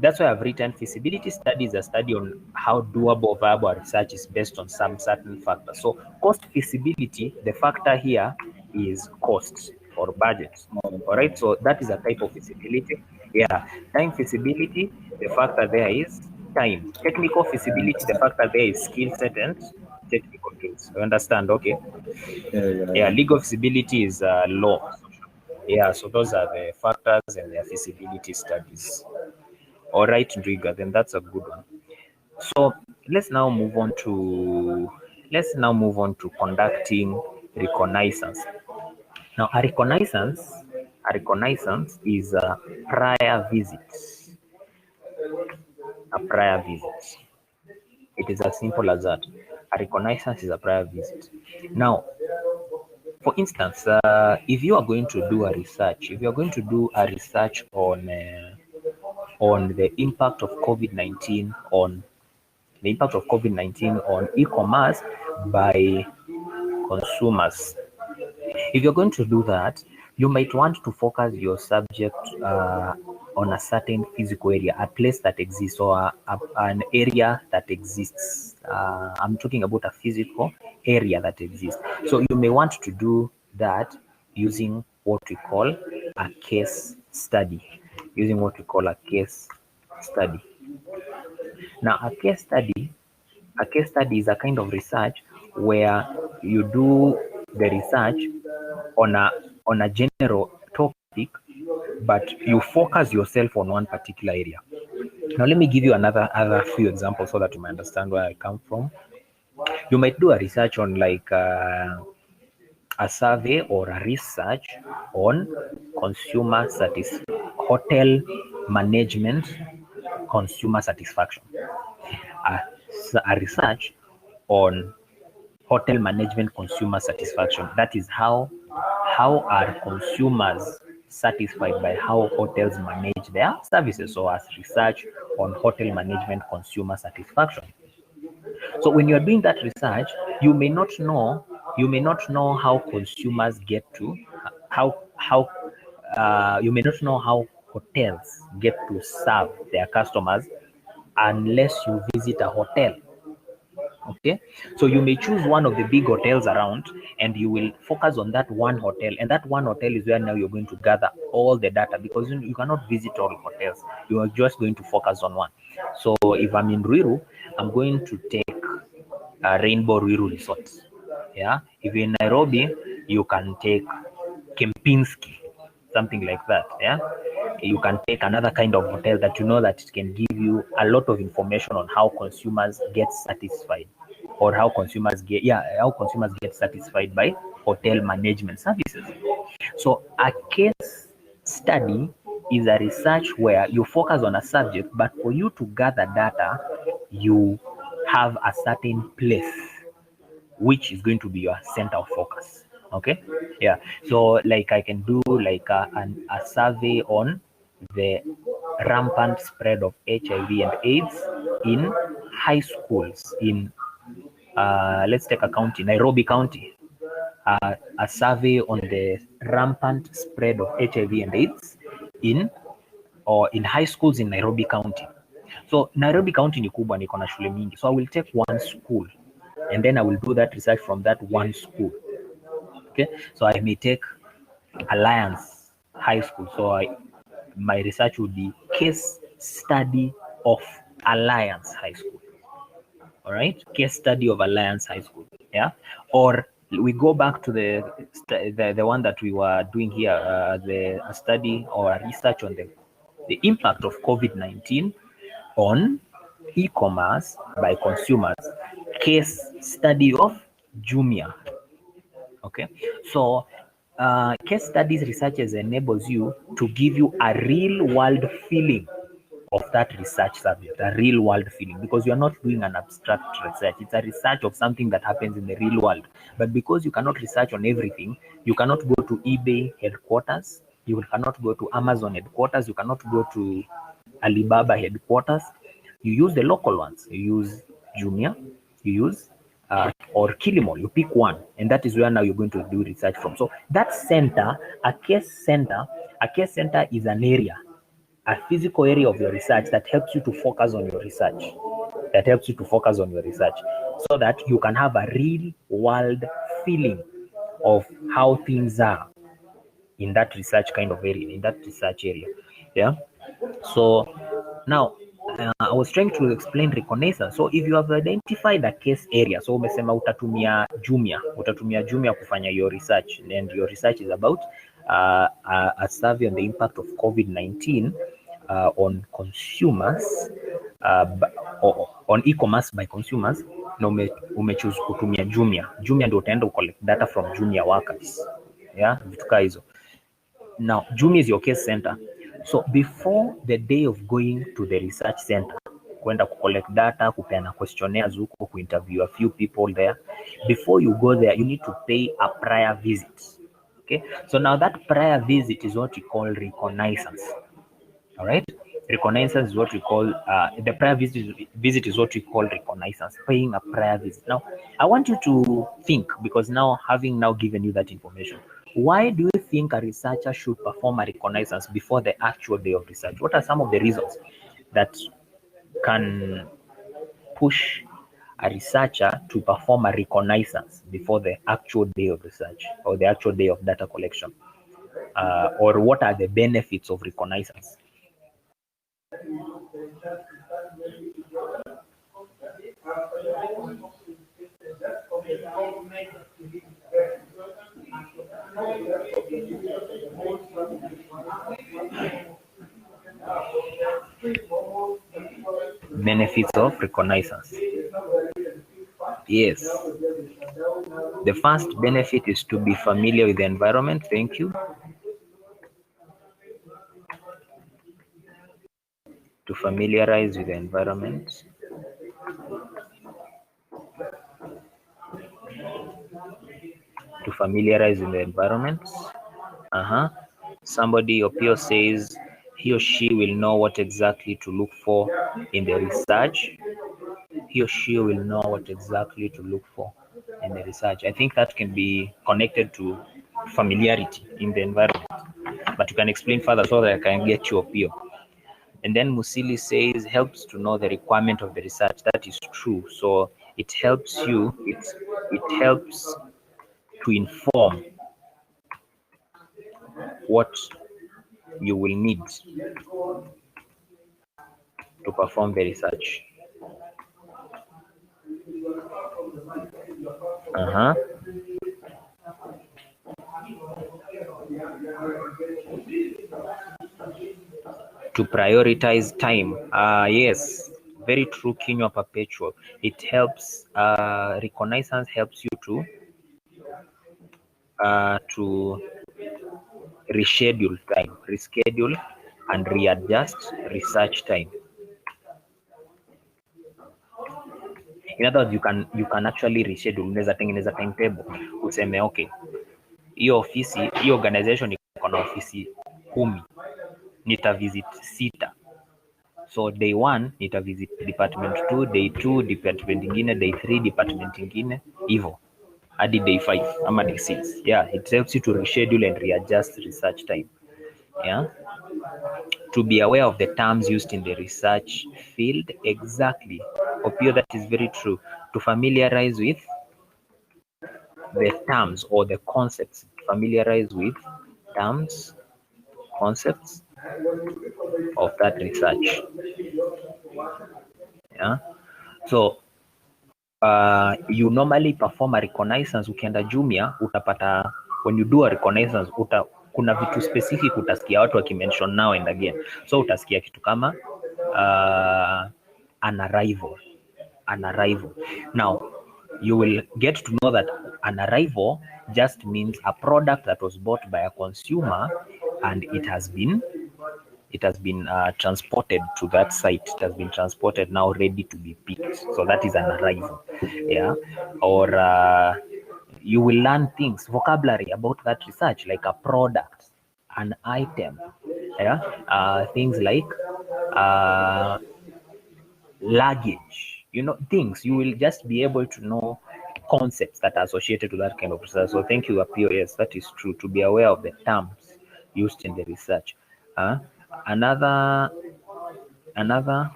That's why I've written feasibility studies a study on how doable, viable research is based on some certain factors. So cost feasibility, the factor here is costs or budget. All right, so that is a type of feasibility. Yeah, time feasibility, the factor there is time. Technical feasibility, the factor there is skill set and technical tools. You understand? Okay. Yeah, Yeah. legal feasibility is law. Yeah, so those are the factors and their feasibility studies. All right, Ndriga, then that's a good one. So let's now move on to conducting reconnaissance. Now, a reconnaissance is a prior visit. A prior visit. It is as simple as that. A reconnaissance is a prior visit. Now, for instance, if you are going to do a research, on the impact of COVID-19 on e-commerce by consumers. If you're going to do that, you might want to focus your subject on a certain physical area, a place that exists, or an area that exists. I'm talking about a physical area that exists. So you may want to do that using what we call a case study. Now, a case study is a kind of research where you do the research on a general topic, but you focus yourself on one particular area. Now, let me give you other few examples so that you might understand where I come from. You might do a research on like a survey or a research on hotel management consumer satisfaction. A research on hotel management consumer satisfaction. That is how are consumers satisfied by how hotels manage their services. So as research on hotel management consumer satisfaction. So when you're doing that research, you may not know how consumers get to you may not know how hotels get to serve their customers unless you visit a hotel. Okay, so you may choose one of the big hotels around and you will focus on that one hotel, and that one hotel is where now you're going to gather all the data, because you cannot visit all hotels. You are just going to focus on one. So if I'm in Ruiru, I'm going to take Rainbow Ruiru Resort. Yeah, if you're in Nairobi, you can take Kempinski, something like that. Yeah, you can take another kind of hotel that you know that it can give you a lot of information on how consumers get satisfied, or how consumers get satisfied by hotel management services. So a case study is a research where you focus on a subject, but for you to gather data, you have a certain place which is going to be your center of focus. Okay, yeah. So like I can do like a survey on the rampant spread of HIV and AIDS in high schools in let's take a county, Nairobi County. A survey on the rampant spread of HIV and AIDS in high schools in Nairobi County. So Nairobi County ni kubwa, niko na shule mingi. So I will take one school and then I will do that research from that one school. Okay, so I may take Alliance High School. So my research would be case study of Alliance High School. All right, case study of Alliance High School. Yeah, or we go back to the one that we were doing here, a study or a research on the impact of COVID-19 on e-commerce by consumers. Case study of Jumia. Okay, so case studies researches enables you to give you a real world feeling of that research subject, a real world feeling, because you're not doing an abstract research. It's a research of something that happens in the real world. But because you cannot research on everything, you cannot go to eBay headquarters, you cannot go to Amazon headquarters, you cannot go to Alibaba headquarters. You use the local ones. You use Jumia, you use or Kilimall. You pick one, and that is where now you're going to do research from. So that center, a case center is an area, a physical area of your research that helps you to focus on your research. So that you can have a real world feeling of how things are in that research kind of area, Yeah. So now I was trying to explain Reconnaissance. So if you have identified a case area, so umesema utatumia Jumia kufanya your research, and your research is about a survey on the impact of COVID-19 on consumers on e-commerce by consumers na umechoose kutumia Jumia ndio utaenda collect data from Jumia workers, yeah, vitu kama hizo. Now Jumia is your case center, so before the day of going to the research center kwenda collect data, kupeana questionnaires huko, kuinterview a few people there, before you go there you need to pay a prior visit. Okay, so now that prior visit is what we call reconnaissance. All right, reconnaissance is what we call the prior visit is what we call reconnaissance, paying a prior visit. Now I want you to think, because now having now given you that information, why do you think a researcher should perform a reconnaissance before the actual day of research? What are some of the reasons that can push a researcher to perform a reconnaissance before the actual day of research or the actual day of data collection? Or what are the benefits of reconnaissance? Benefits of reconnaissance. Yes. The first benefit is to be familiar with the environment. Thank you. To familiarize with the environment. To familiarize with the environment. Somebody up here says he or she will know what exactly to look for in the research. He or she will know what exactly to look for in the research. I think that can be connected to familiarity in the environment, but you can explain further so that I can get you up here. And then Musili says helps to know the requirement of the research. That is true. So it helps you, it helps to inform what you will need to perform the research. To prioritize time. Yes, very true, Kinywa Perpetual. It helps, reconnaissance helps you to reschedule time, reschedule and readjust research time. In other words, you can actually reschedule. Unaweza tengeneza timetable useme okay, hiyo ofisi, hiyo organization iko na ofisi 10, nita visit 6. So day 1 nita visit department 2, day 2 department ingine, day 3 department ingine, hivyo hadi day 5 ama day 6. Yeah, it helps you to reschedule and readjust research time. Yeah, to be aware of the terms used in the research field. Exactly, Opio, that is very true. To familiarize with the terms or the concepts, familiarize with terms, concepts of that research. Yeah, so you normally perform a reconnaissance. Ukienda Jumia utapata, when you do a reconnaissance kuna vitu specific utasikia watu wakimention now and again. So utasikia kitu kama an arrival. Now you will get to know that an arrival just means a product that was bought by a consumer and it has been transported to that site. It has been transported, now ready to be picked. So that is an arrival. Yeah, or you will learn things, vocabulary about that research, like a product, an item. Yeah, things like luggage. Things you will just be able to know concepts that are associated to that kind of research. So thank you, Apio. Yes, that is true. To be aware of the terms used in the research. Another,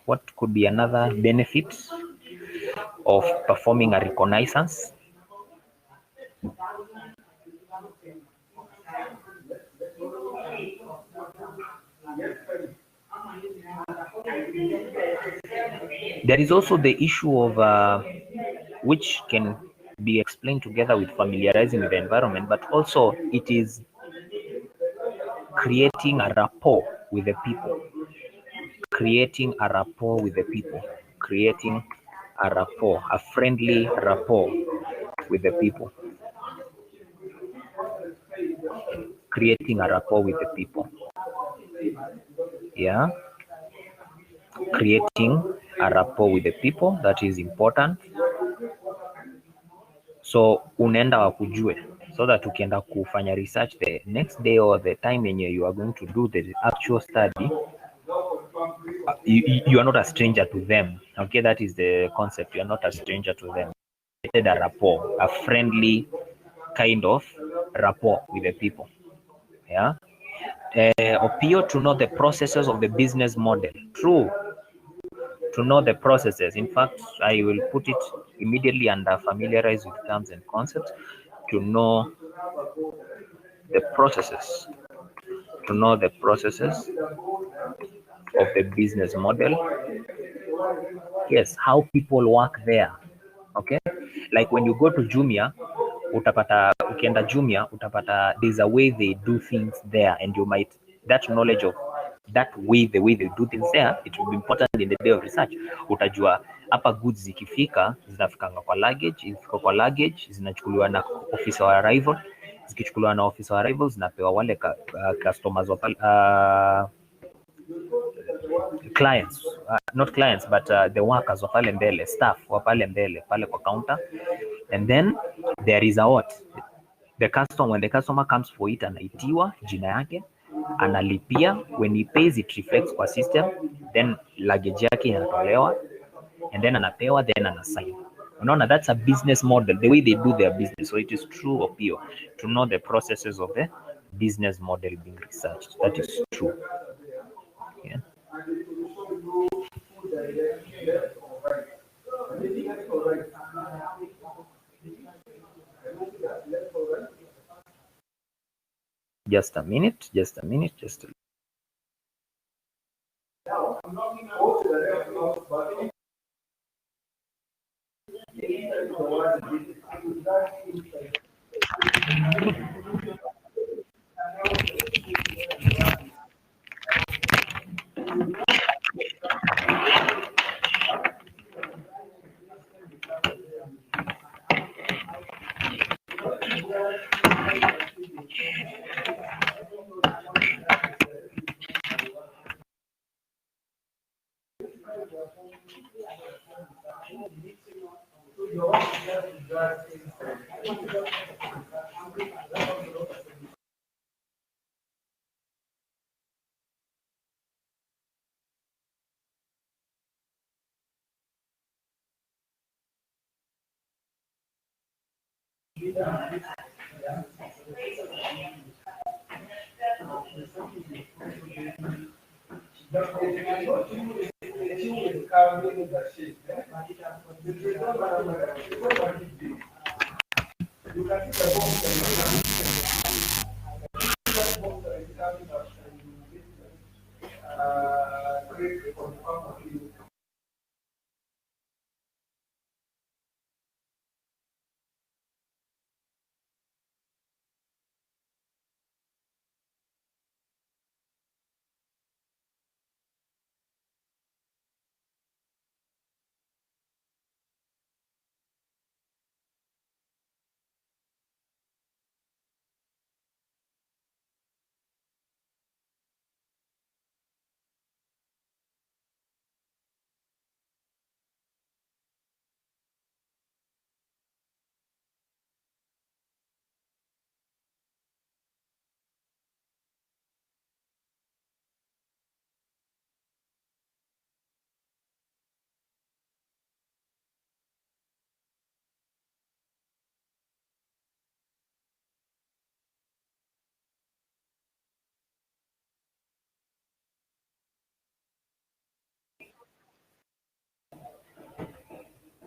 what could be another benefit of performing a reconnaissance? There is also the issue of which can be explained together with familiarizing with the environment, but also it is creating a rapport with the people. creating a rapport with the people, creating a rapport, a friendly rapport with the people, creating a rapport with the people. Yeah, creating a rapport with the people, that is important. So unaenda wakujue, so that ukienda kufanya research the next day or the time yenye you are going to do the actual study, you are not a stranger to them. Okay, that is the concept. You are not a stranger to them. Created a rapport, a friendly kind of rapport with the people. Yeah. Opio, to know the processes of the business model. True. To know the processes. In fact, I will put it immediately under familiarize with terms and concepts. To know the processes. To know the processes of the business model. Yes, how people work there. Okay, like when you go to Jumia, utapata ukienda Jumia utapata there's a way they do things there, and you might, that knowledge of that way, the way they do things there, it will be important in the day of research. Utajua hapa goods zikifika zinafikanga kwa luggage, ifika kwa luggage zinachukuliwa na officer wa arrival, zikichukuliwa na officer wa arrival zinapewa wale customers wa clients, not clients but the workers wa pale mbele, staff wa pale mbele pale kwa counter. And then there is a what, the customer, when the customer comes for it, anaitiwa jina yake, analipia, when he pays it reflects kwa system, then luggage yake inatolewa, and then anapewa, then anasign. Unaona, that's a business model, the way they do their business. So it is true of you to know the processes of the business model being researched. That is true. Yeah. Just a minute, just a minute, just a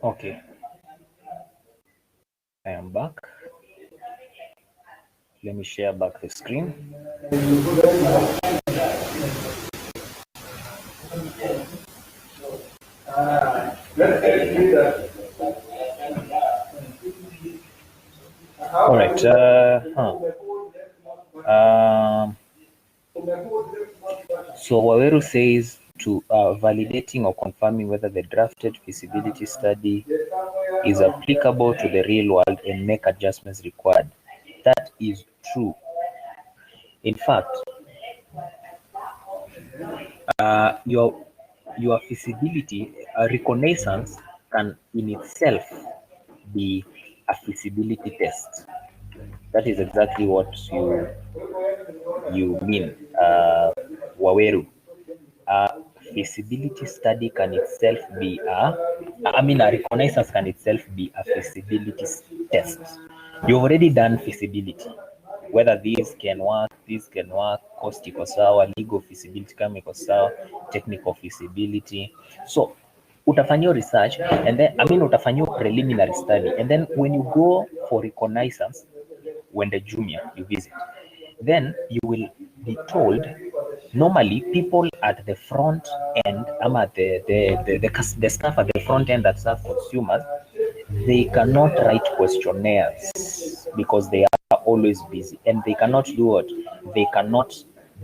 okay. I am back. Let me share back the screen. All right. So Waweru says to validating or confirming whether the drafted feasibility study is applicable to the real world and make adjustments required. That is true. In fact, your feasibility, Reconnaissance can in itself be a feasibility test. That is exactly what you mean, Waweru. A feasibility study can itself be a reconnaissance can itself be a feasibility test. You've already done feasibility, whether these can work, cost iko sawa, legal feasibility kama iko sawa, technical feasibility. So utafanyia research and then utafanyia preliminary study, and then when you go for reconnaissance, when the junior you visit, then you will be told normally people at the front end, the staff at the front end that serve consumers, they cannot write questionnaires because they are always busy, and they cannot do what? They cannot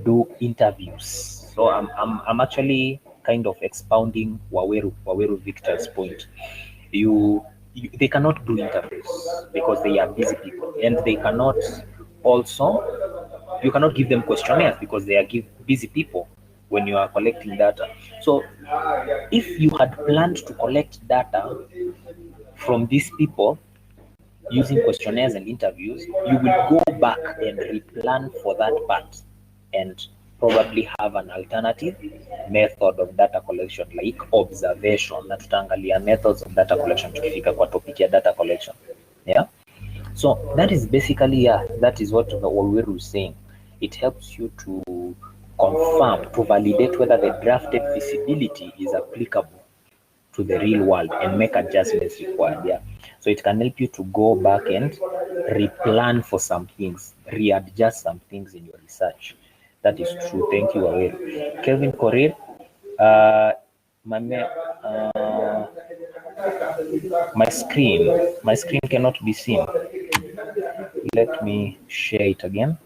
do interviews. So I'm actually kind of expounding Waweru Victor's point. They cannot do interviews because they are busy people, and they cannot also, you cannot give them questionnaires because they are busy people when you are collecting data. So if you had planned to collect data from these people using questionnaires and interviews, you will go back and replan for that part and probably have an alternative method of data collection like observation. Na tutaangalia methods of data collection tukifika kwa topic ya data collection. Yeah. So that is basically, that is what Waweru is saying. It helps you to confirm, to validate whether the drafted feasibility is applicable to the real world and make adjustments required. Yeah. So it can help you to go back and replan for some things, readjust some things in your research. That is true. Thank you, Waweru. Kelvin Korir, my screen cannot be seen. Let me share it again.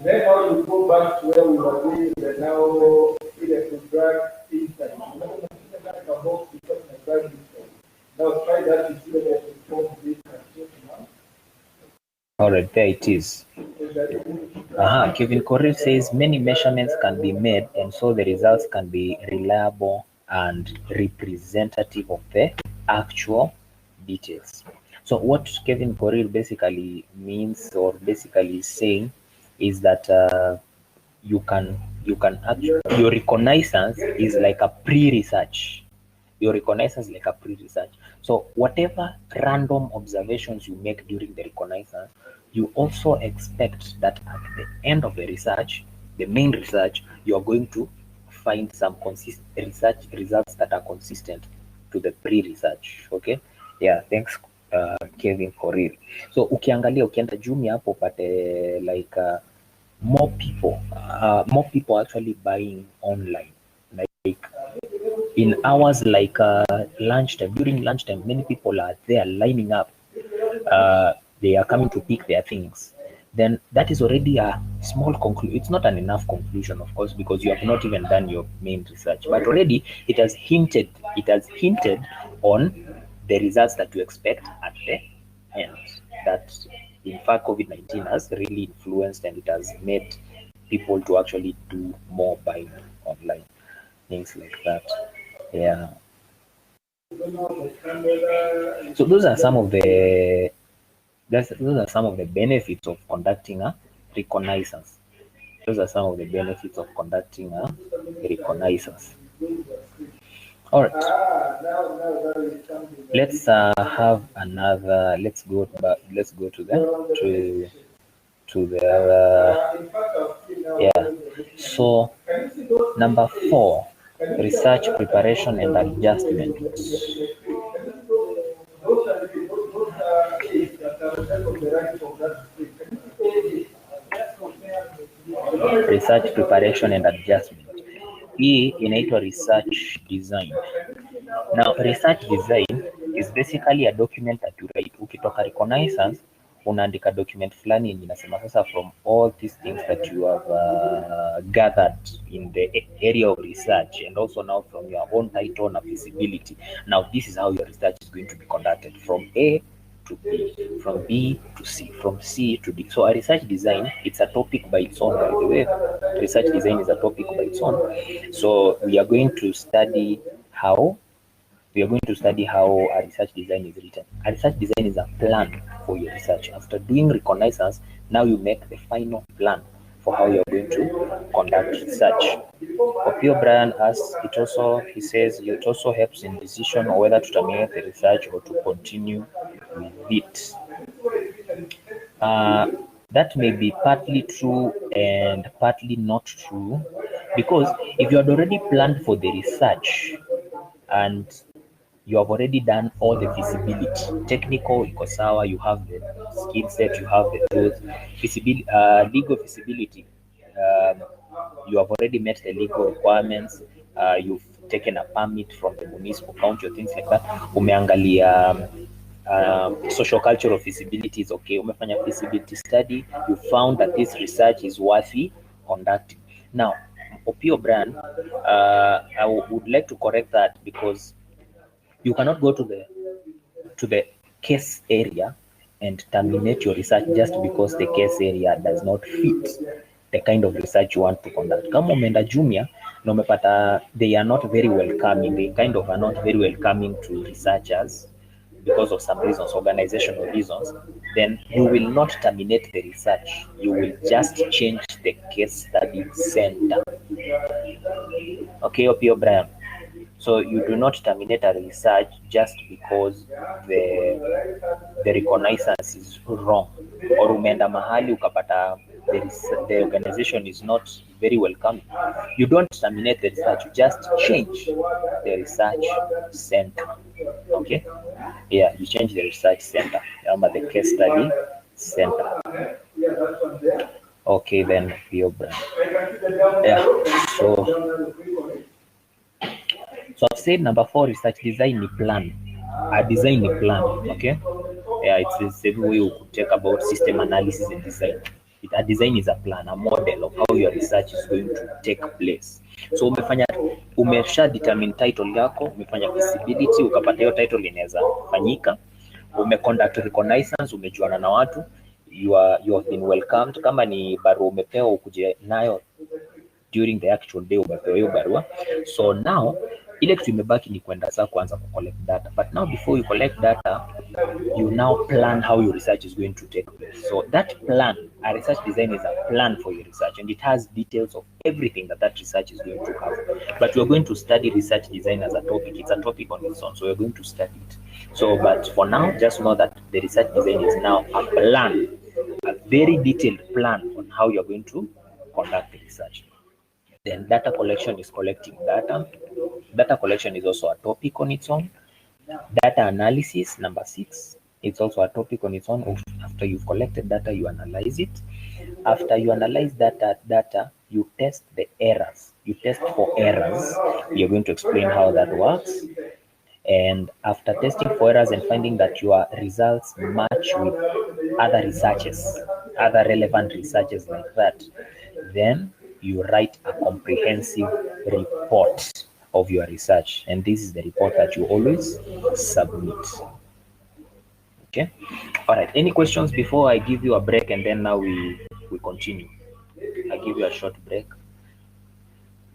Then how you go back to where we were doing the now drag inside. Now try that to see whether the form this now. All right, there it is. Kevin Correa says many measurements can be made, and so the results can be reliable and representative of the actual details. So what Kevin Correa basically means, or basically is saying, is that you can actually, your reconnaissance is like a pre-research. Your reconnaissance is like a pre-research. So whatever random observations you make during the reconnaissance, you also expect that at the end of the research, the main research, you are going to find some research results that are consistent to the pre-research. Okay, yeah, thanks Kevin Korir. So ukienda Jumia hapo upate like more people actually buying online, like in hours like lunchtime. During lunchtime, many people are there lining up. They are coming to pick their things. Then that is already a small conclusion. It's not an enough conclusion, of course, because you have not even done your main research. But already it has hinted on the results that you expect at the end. That in fact COVID-19 has really influenced, and it has made people to actually do more buying online, things like that. Yeah. So those are some of the benefits of conducting a reconnaissance. Those are some of the benefits of conducting a reconnaissance. All right. Let's have another. Let's go to the yeah. So number 4, research preparation and adjustment. Research preparation and adjustment. Hii inaitwa research design. Now research design is basically a document that you write. Ukitoka reconnaissance unaandika document fulani yenye inasema sasa from all these things that you have gathered in the area of research and also now from your own title na feasibility, now this is how your research is going to be conducted from A to B, from B to C, from C to D. So a research design, it's a topic by its own, by the way. Research design is a topic by its own. So we are going to study how a research design is written. A research design is a plan for your research. After doing reconnaissance, now you make the final plan for how you're going to conduct research. Opio Brian asks, he says it also helps in decision on whether to terminate the research or to continue with it. That may be partly true and partly not true, because if you had already planned for the research and you have already done all the feasibility, technical iko sawa, you have the skill set, you have the tools, feasibility, legal feasibility, you have already met the legal requirements, you've taken a permit from the municipal county or things like that, umeangalia social cultural feasibility is okay, umefanya feasibility study, you found that this research is worthy conducting. Now, Opio Brand, I would like to correct that, because you cannot go to the case area and terminate your research just because the case area does not fit the kind of research you want to conduct. Kama umeenda junior na umepata they are not very welcoming, they kind of are not very welcoming to researchers because of some reasons, organizational reasons, then you will not terminate the research. You will just change the case study center. Okay, Opio Brian. So you do not terminate a research just because the reconnaissance is wrong, or umeenda mahali ukapata the organization is not very welcoming. You don't terminate the research, you just change the research center. Okay, yeah, you change the research center, the case study center. Okay, then yeah, so I've said number 4, research design ni plan. A design ni plan, okay? Yeah, it's every way you could talk about system analysis and design. A design is a plan, a model of how your research is going to take place. So umesha determine title yako, umefanya feasibility, ukapata hiyo title inaweza fanyika, umeconduct reconnaissance, umejuana na watu, you have been welcomed. Kama ni barua umepewa ukuje nayo during the actual day umepewa hiyo barua. So now ile kitu imebaki ni kwenda sasa kuanza ku collect data, but now before you collect data, you now plan how your research is going to take place. So that plan, a research design is a plan for your research, and it has details of everything that research is going to have. But we're going to study research design as a topic. It's a topic on its own, so we're going to study it. So, but for now, just know that the research design is now a plan, a very detailed plan on how you're going to conduct the research. Then data collection is collecting data. Data collection is also a topic on its own. Data analysis, number 6, it's also a topic on its own. After you've collected data, you analyze it. After you analyze data, you test the errors. You test for errors. You're going to explain how that works. And after testing for errors and finding that your results match with other researches, other relevant researches like that, then you write a comprehensive report of your research, and this is the report that you always submit. Okay, all right, any questions before I give you a break and then now we continue? I give you a short break,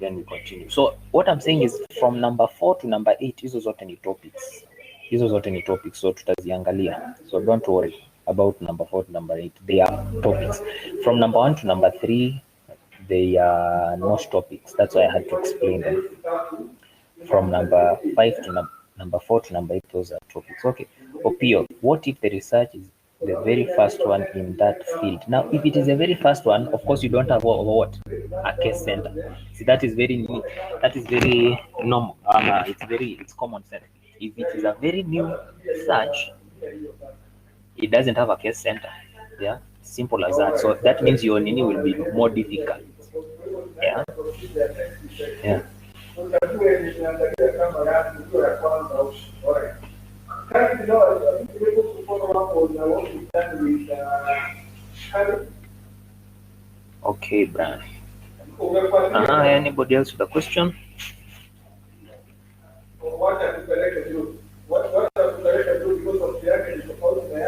then we continue. So what I'm saying is from number 4 to number 8, hizo zote ni topics, so tutaziangalia, so don't worry about number 4 to number 8, they are topics. From number 1 to number 3, they are not topics, that's why I had to explain them. From number 5 to number 4 to number 8, those are topics. Okay, Opio, what if the research is the very first one in that field? Now, if it is the very first one, of course you don't have what? A case center. See, that is very normal. It's common sense. If it is a very new research, it doesn't have a case center. Yeah, simple as that. So that means your nini will be more difficult. Yeah. you know, I think we're able to follow up on what we've done with Harry. Okay, Brian. Anybody else with a question? What have you corrected you? What have you corrected you because of the action is supposed to be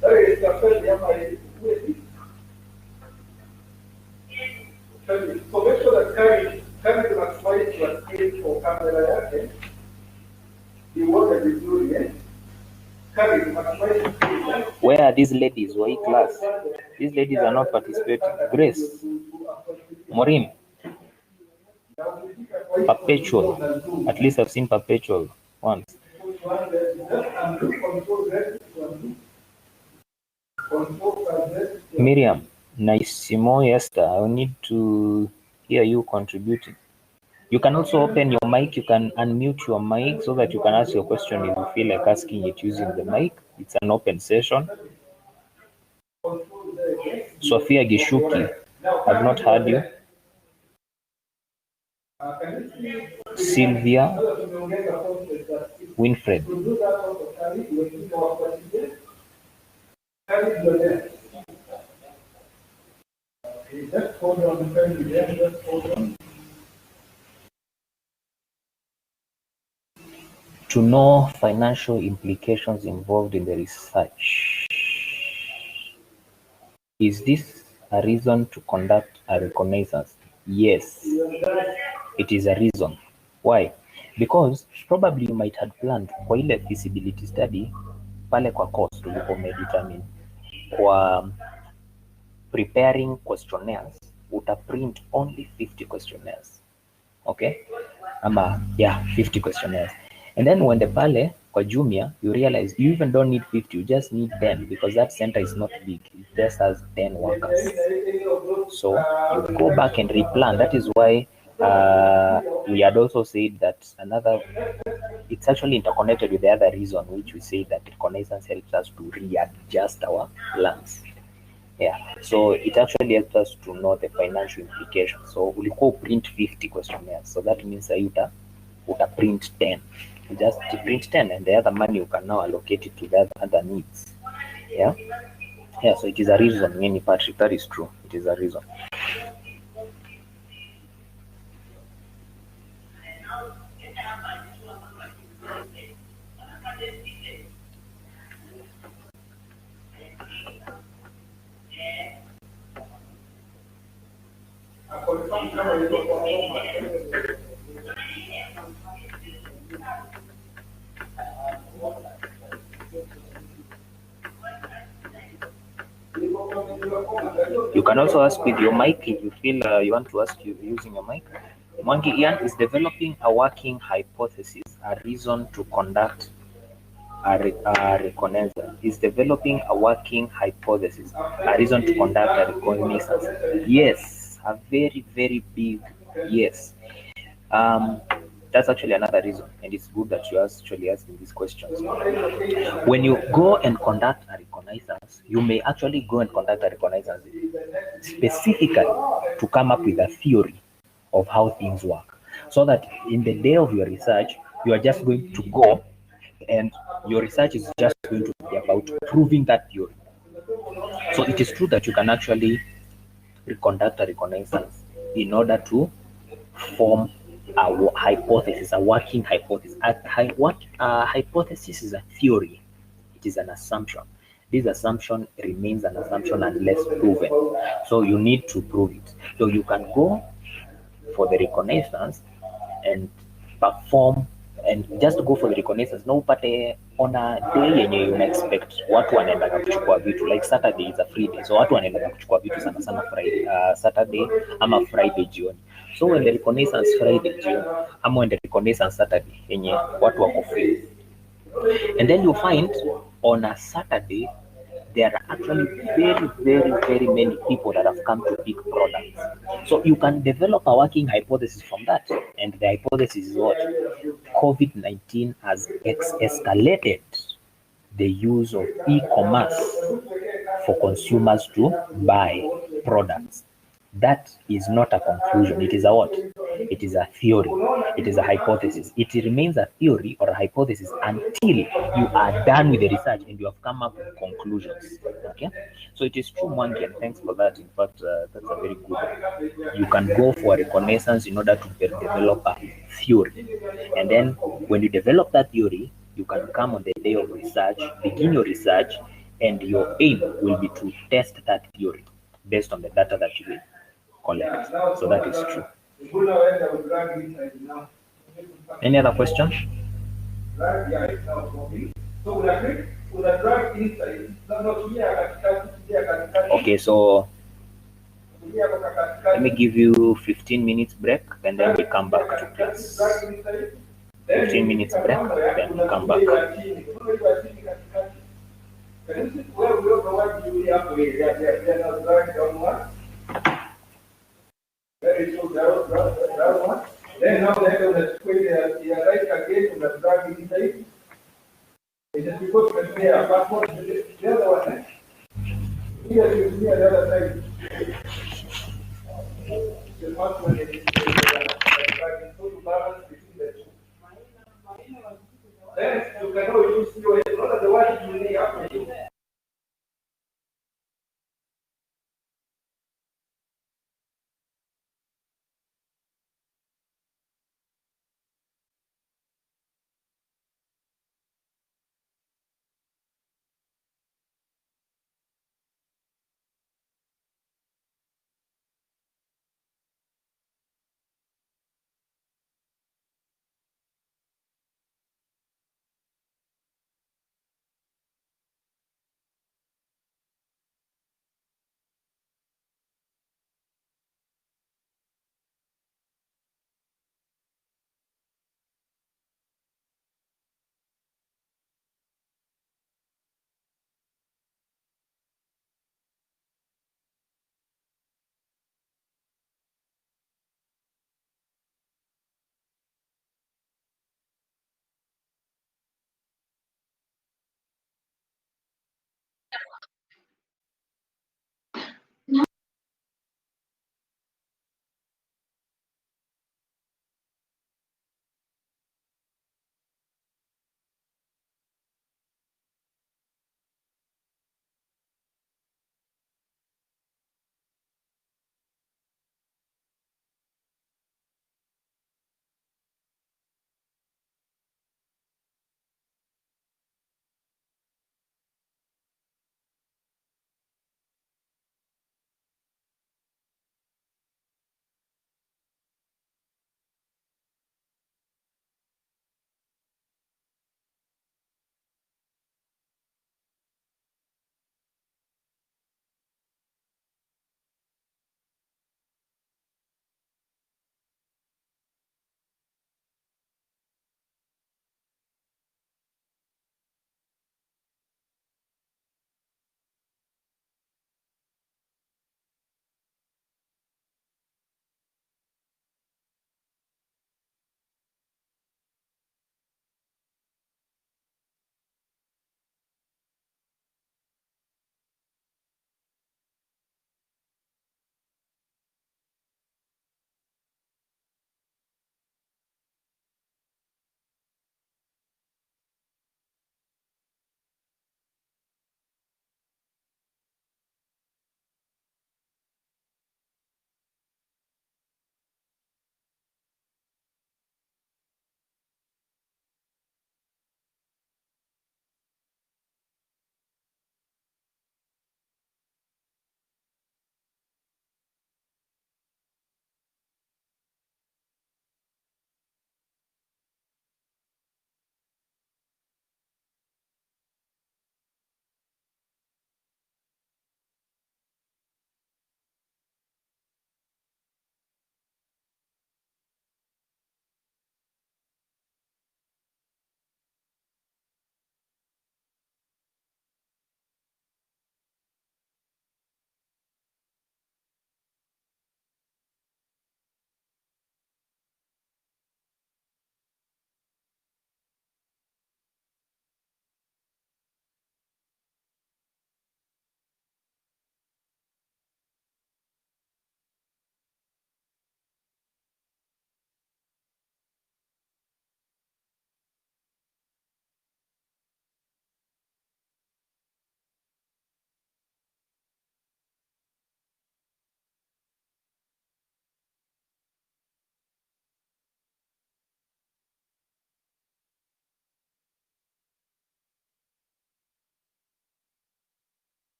that is the first Yamari with so make sure that carry to maximize your screen for camera yake. The work that is doing it. Carry to maximize screen. Where are these ladies? Why class? These ladies are not participating. Grace, Maureen, Perpetual. At least I've seen Perpetual once. Miriam, Naisimo, Esther, I need to hear you contributing. You can also open your mic. You can unmute your mic so that you can ask your question if you feel like asking it using the mic. It's an open session. Sophia Gishuki, I've not heard you. Sylvia Winfred. To know financial implications involved in the research. Is this a reason to conduct a reconnaissance? Yes, it is a reason. Why? Because probably you might have planned kwa ile feasibility study pale kwa cost ulikuwa umedetermine kwa preparing questionnaires utaprint only 50 questionnaires. Okay? 50 questionnaires. And then when the pale kwa Jumia, you realize you even don't need 50, you just need 10 because that center is not big. It just has 10 workers. So you go back and replan. That is why we had also said that it's actually interconnected with the other reason, which we say that reconnaissance helps us to readjust our plans. Yeah, so it actually helps us to know the financial implications. So ulikuwa print 50 questionnaires, so that means uta print 10. You just print 10, and the other money you can now allocate it to the other needs. Yeah, so it is a reason. Many Patrick, that is true. It is a reason. You can also ask with your mic if you feel you want to ask using your mic. Mwangi Ian, is developing a working hypothesis a reason to conduct a reconnaissance? Is developing a working hypothesis a reason to conduct a reconnaissance? Yes, a very, very big yes. That's actually another reason, and it's good that you're actually asking these questions. When you go and conduct a reconnaissance, you may actually go and conduct a reconnaissance specifically to come up with a theory of how things work, so that in the day of your research, you are just going to go and your research is just going to be about proving that theory. So it is true that you can actually conduct a reconnaissance in order to form a hypothesis, a working hypothesis. A hypothesis is a theory. It is an assumption. This assumption remains an assumption unless proven. So you need to prove it. So you can go for the reconnaissance and perform and just go for the reconnaissance. No, but on a day yenye you expect watu wanaenda kuchukua vitu, like Saturday is a free day, so watu wanaenda kuchukua vitu sana Friday, Saturday ama Friday jioni. So when the reconnaissance Friday jioni ama when the reconnaissance Saturday yenye watu wako free, and then you find on a Saturday there are actually very, very, very many people that have come to pick products. So you can develop a working hypothesis from that. And the hypothesis is what? COVID-19 has escalated the use of e-commerce for consumers to buy products. that is not a conclusion. It is a what? It is a theory. It is a hypothesis. It remains a theory or a hypothesis until you are done with the research and you have come up with conclusions. Okay, so it is true, Monkey, and thanks for that. In fact, that's a very good. You can go for a reconnaissance in order to develop a theory, and then when you develop that theory, you can come on the day of research, begin your research, and your aim will be to test that theory based on the data that you will collect. So that is true. Any other question? Okay, so let me give you 15 minutes break and then we come back to class. 15 minutes break, then we come back. Then now the head of the square, you are right again on the drug inside. It is because when we are backward, the other one, here you see the other side. The first one is so to balance between the two. Then you cannot use your head, not the one you lay up.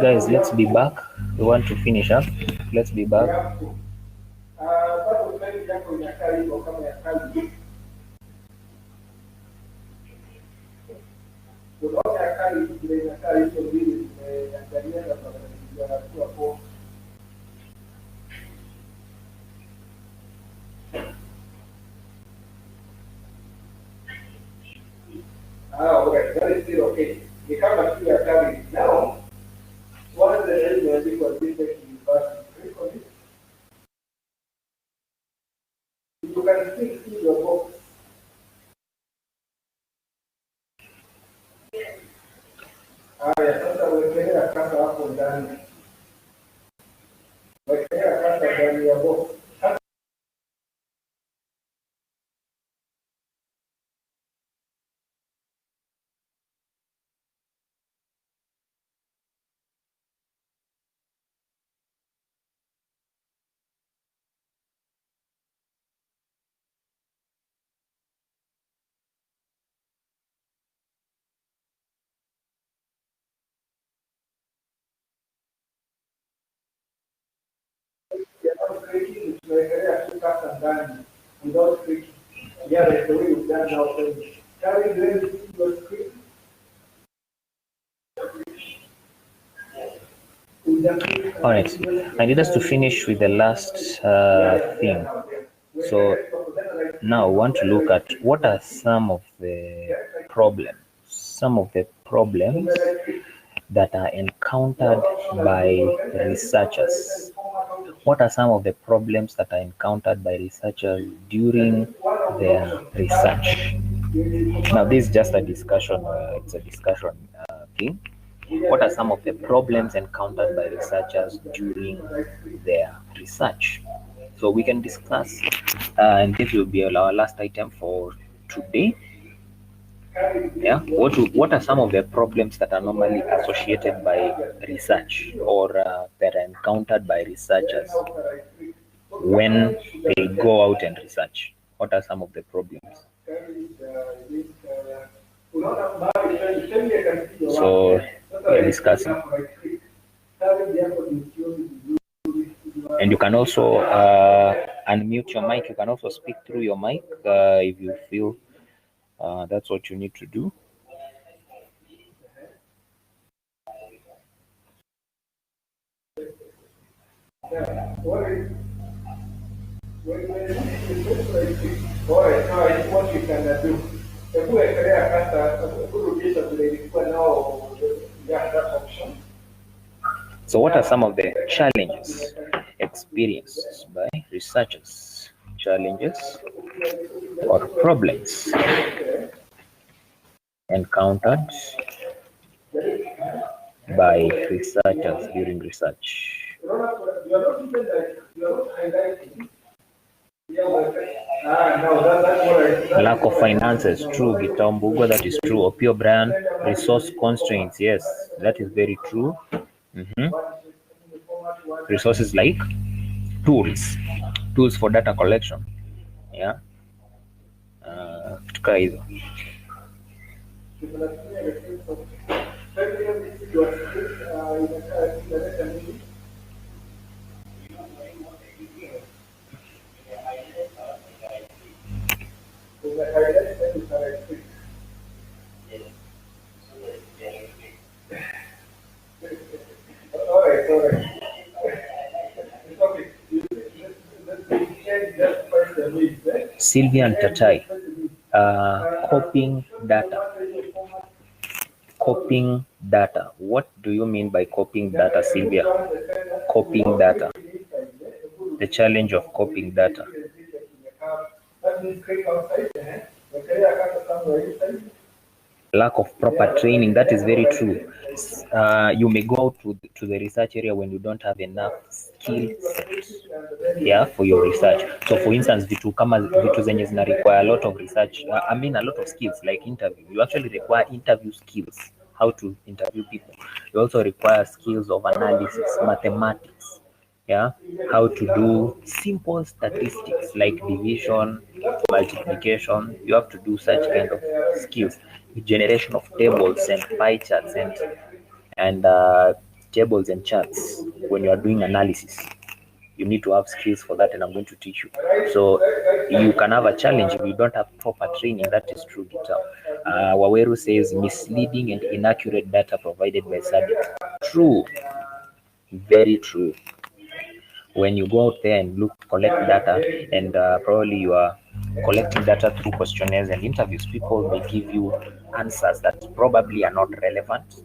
guys, let's be back. We want to finish up. Let's be back. Okay, that is still okay. The camera still are carrying. Now, what is the area you are taking university? Click on it. You can still see your box. Ya sasa wekelea kasa hapo ndani. Wekelea kasa ndani ya box. Without clicking, wekelea tu kasa ndani. Without clicking. Yeah, that's the way you've done now. Carry the your screen. All right, I need us to finish with the last thing. So now I want to look at what are some of the problems that are encountered by researchers. What are some of the problems that are encountered by researchers during their research? Now, this is just a discussion. It's a discussion thing. What are some of the problems encountered by researchers during their research? So we can discuss, and this will be our last item for today. Yeah, what are some of the problems that are normally associated by research or that are encountered by researchers when they go out and research? What are some of the problems? So we're discussing, and you can also unmute your mic. You can also speak through your mic if you feel that's what you need to do. What you can do. So what are some of the challenges experienced by researchers? Challenges or problems encountered by researchers during research? Lack of finances, true. Gitambugo, that is true. Opio brand, resource constraints, yes, that is very true. Resources like tools for data collection, yeah. Kutoka hizo. Sylvia and Tatai, copying data. What do you mean by copying data, Sylvia? Copying data. The challenge of copying data. Lack of proper training, that is very true. You may go out to the research area when you don't have enough skill set, for your research. So for instance, vitu zenye zina require a lot of research, a lot of skills like interview. You actually require interview skills, how to interview people. You also require skills of analysis, mathematics, how to do simple statistics like division, multiplication. You have to do such kind of skills. Generation of tables and pie charts and tables and charts when you are doing analysis. You need to have skills for that, and I'm going to teach you. So you can have a challenge if you don't have proper training. That is true, Gita. Waweru says misleading and inaccurate data provided by subjects. True, very true. When you go out there and collect data, and probably you are collecting data through questionnaires and interviews, people may give you answers that probably are not relevant,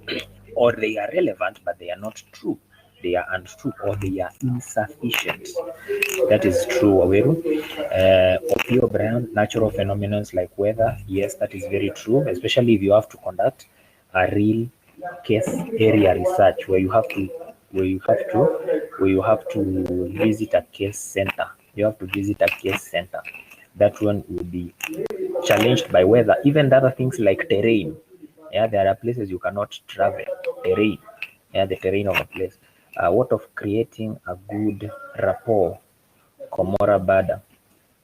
or they are relevant but they are not true. They are untrue, or they are insufficient. That is true, Waweru. Opio Brown, natural phenomena like weather. Yes, that is very true, especially if you have to conduct a real case area research where you have to visit a case center. You have to visit a case center. That one will be challenged by weather. Even the other things like terrain. Yeah, there are places you cannot travel. Terrain. Yeah, the terrain of a place. What of creating a good rapport? Komora Bada.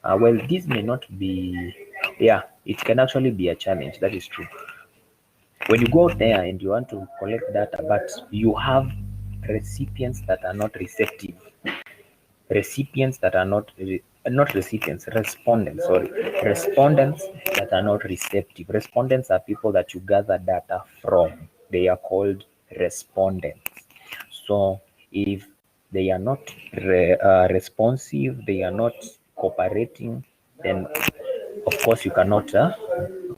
Well, this may not be, yeah, it can actually be a challenge. That is true. When you go out there and you want to collect data, but you have recipients that are not receptive, respondents that are not receptive. Respondents are people that you gather data from. They are called respondents. So if they are not responsive, they are not cooperating, then of course you cannot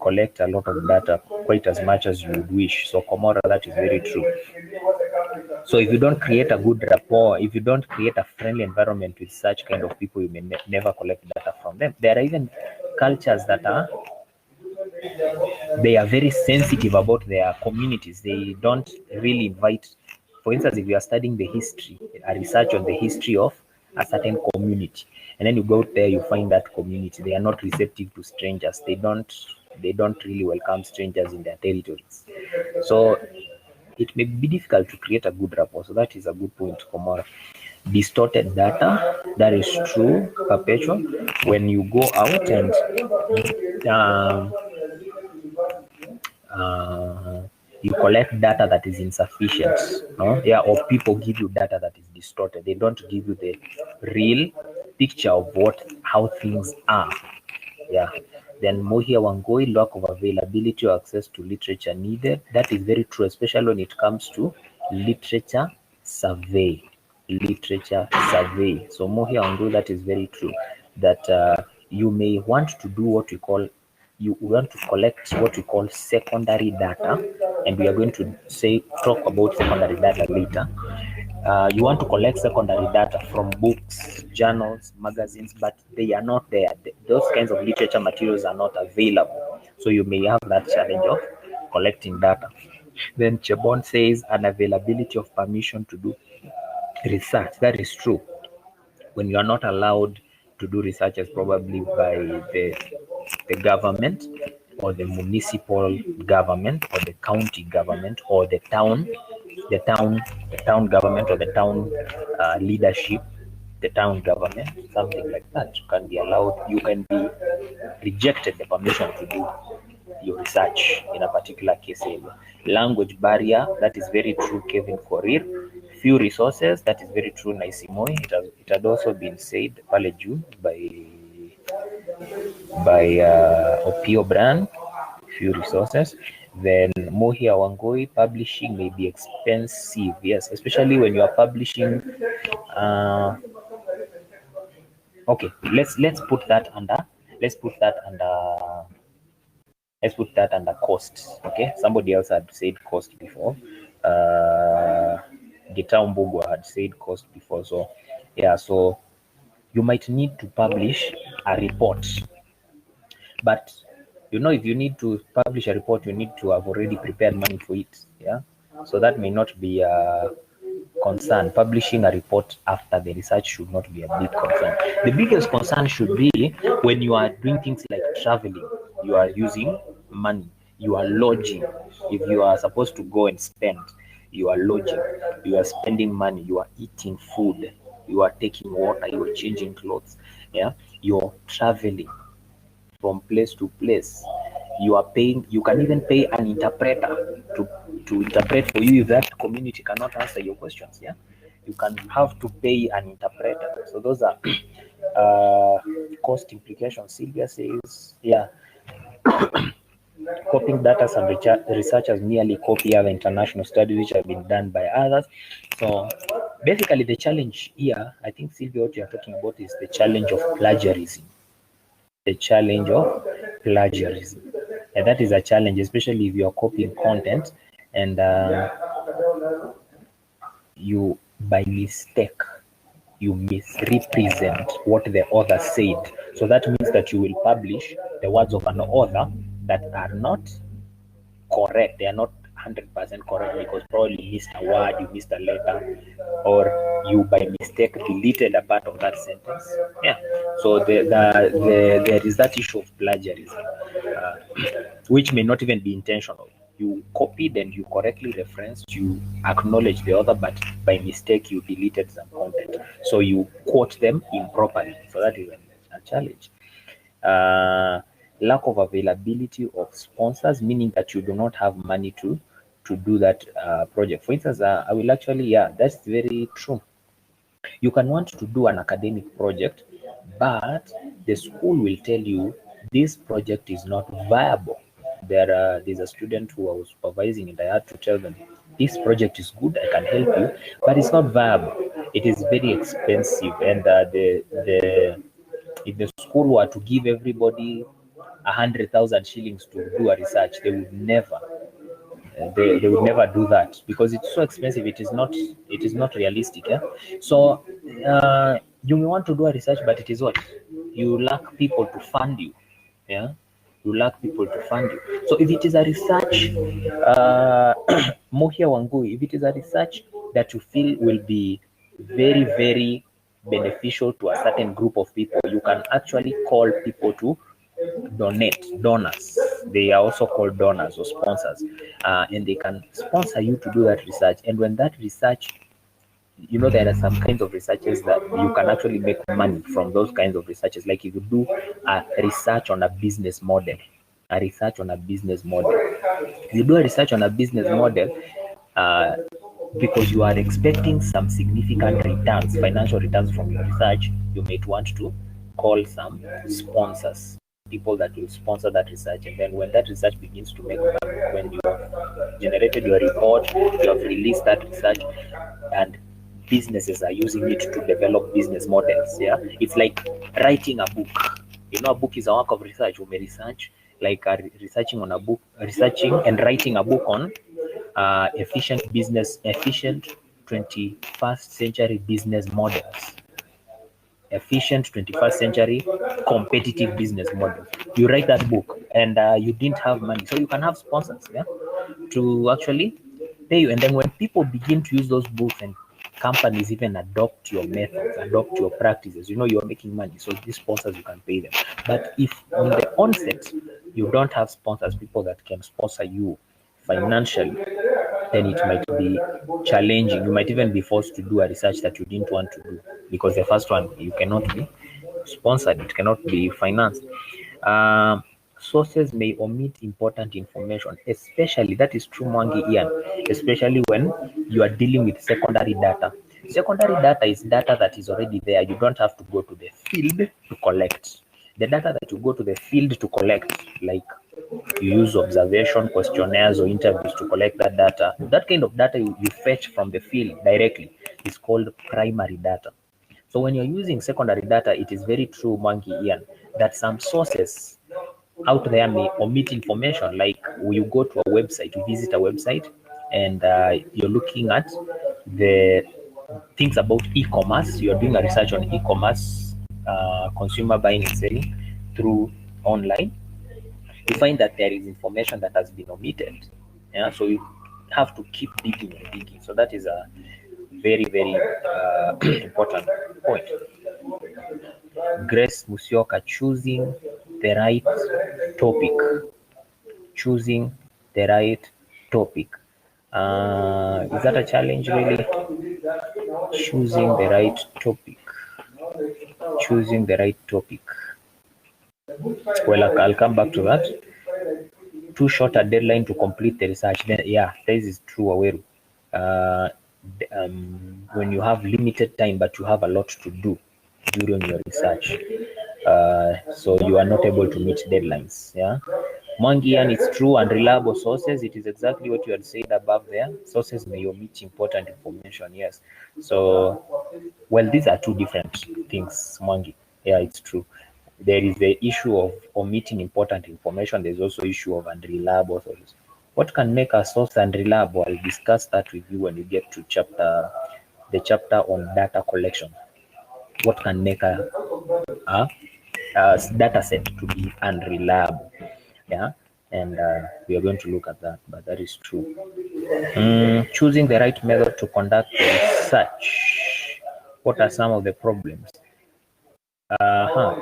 collect a lot of data, quite as much as you would wish. So Komora, that is very true. So if you don't create a good rapport, if you don't create a friendly environment with such kind of people, you may never collect data from them. There are even cultures that they are very sensitive about their communities. They don't really invite, for instance, if you are studying the history, a research on the history of a certain community, and then you go out there, you find that community, they are not receptive to strangers. They don't really welcome strangers in their territories. So it may be difficult to create a good rapport. So that is a good point, Komora. Distorted data, that is true, Perpetual. When you go out and you collect data that is insufficient, no? Yeah, or people give you data that is distorted. They don't give you the real picture of how things are. Yeah. Then Mohia Wangoi, lack of availability or access to literature needed. That is very true, especially when it comes to literature survey. So Mohia Wangoi, that is very true. That you may want to do what we call, you want to collect what we call secondary data, and we are going to talk about secondary data later. You want to collect secondary data from books, journals, magazines, but they are not there. Those kinds of literature materials are not available. So you may have that challenge of collecting data. Then Chebon says unavailability of permission to do research. That is true. When you are not allowed to do researches, probably by the government, or the municipal government, or the county government, or the town government, or the town leadership, the town government, something like that. You can be allowed, you can be rejected the permission to do your research in a particular case area. Language barrier, that is very true, Kevin Korir. Few resources, that is very true, Naisimoi. It had also been said pale June by Opio Brand. Few resources. Then Mohia Wangoi, publishing may be expensive. Yes, especially when you are publishing. Okay, let's put that under cost. Okay, somebody else had said cost before. Gitao Mbugwa had said cost before. So yeah, so you might need to publish a report, but if you need to publish a report, you need to have already prepared money for it. Yeah, so that may not be a concern. Publishing a report after the research should not be a big concern. The biggest concern should be when you are doing things like traveling. You are using money, you are lodging. If you are supposed to go and spend, you are lodging, you are spending money, you are eating food, you are taking water, you are changing clothes. Yeah, you're traveling from place to place. You are paying, you can even pay an interpreter to interpret for you if that community cannot answer your questions. Yeah, you can have to pay an interpreter. So those are cost implications. Sylvia says, yeah, copying data, some researchers merely copy other international studies which have been done by others. So basically the challenge here, I think Sylvia, what you're talking about is the challenge of plagiarism. The challenge of plagiarism. And that is a challenge, especially if you're copying content and you, by mistake, you misrepresent what the author said. So that means that you will publish the words of an author that are not correct. They are not 100% correct because probably you missed a word, you missed a letter, or you by mistake deleted a part of that sentence. Yeah. So there is that issue of plagiarism, which may not even be intentional. You copied and you correctly referenced, you acknowledge the other, but by mistake you deleted some content. So you quote them improperly. So that is a challenge. Lack of availability of sponsors, meaning that you do not have money to do that project. For instance, I will actually, yeah, that's very true. You can want to do an academic project, but the school will tell you this project is not viable. There's a student who I was supervising, and I had to tell them this project is good, I can help you, but it's not viable. It is very expensive, and if the school were to give everybody 100,000 shillings to do a research, they would never they would never do that because it's so expensive. It is not realistic. Yeah. So you may want to do a research, but it is what you lack people to fund you. Yeah, you lack people to fund you. So if it is a research, Mohia Wangui, if it is a research that you feel will be very, very beneficial to a certain group of people, you can actually call people to donors. They are also called donors or sponsors, and they can sponsor you to do that research. And when that research, there are some kinds of researches that you can actually make money from those kinds of researches. Like if you do a research on a business model, if you do a research on a business model, because you are expecting some significant returns, financial returns from your research, you might want to call some sponsors, people that will sponsor that research. And then when that research begins to make money, when you have generated your report, you have released that research, and businesses are using it to develop business models. Yeah, it's like writing a book. A book is a work of research. You may research, like researching on a book, researching and writing a book on efficient 21st century business models, efficient 21st century competitive business model. You write that book, and you didn't have money, so you can have sponsors, yeah, to actually pay you. And then when people begin to use those books and companies even adopt your methods, adopt your practices, you're making money. So these sponsors, you can pay them. But if on the onset you don't have sponsors, people that can sponsor you financially, then it might be challenging. You might even be forced to do a research that you didn't want to do, because the first one, you cannot be sponsored, it cannot be financed. Sources may omit important information, especially, that is true, Mwangi Ian, especially when you are dealing with secondary data. Secondary data is data that is already there. You don't have to go to the field to collect. The data that you go to the field to collect, like you use observation, questionnaires, or interviews to collect that data. That kind of data you fetch from the field directly is called primary data. So when you're using secondary data, it is very true, Monkey Ian, that some sources out there may omit information. Like you go to a website, you visit a website, and you're looking at the things about e-commerce. You're doing a research on e-commerce, consumer buying and selling through online. You find that there is information that has been omitted. Yeah, so you have to keep digging and digging. So that is a very, very important point. Grace Musioka, choosing the right topic. Choosing the right topic. Is that a challenge, really? Choosing the right topic. Choosing the right topic. Well, I'll come back to that. too short a deadline to complete the research. Then yeah, this is true, Aweru. When you have limited time but you have a lot to do during your research, so you are not able to meet deadlines. Yeah, Mwangi, and it's true. Unreliable sources, it is exactly what you had said above there. Sources may omit important information. Yes, so well, these are two different things, Mwangi. Yeah, it's true. There is the issue of omitting important information. There's also issue of unreliable sources. What can make a source unreliable? I'll discuss that with you when you get to the chapter on data collection. What can make a data set to be unreliable? Yeah, and we are going to look at that, but that is true. Choosing the right method to conduct research. What are some of the problems?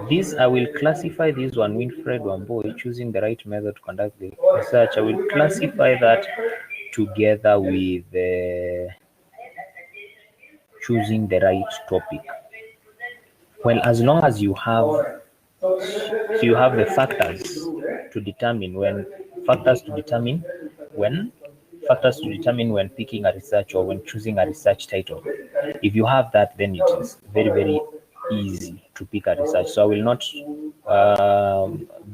This I will classify this one, Winfred Wamboi, choosing the right method to conduct the research. I will classify that together with choosing the right topic. Well, as long as you have the factors to determine when picking a research or when choosing a research title. If you have that, then it is very, very easy to pick a research. So I will not,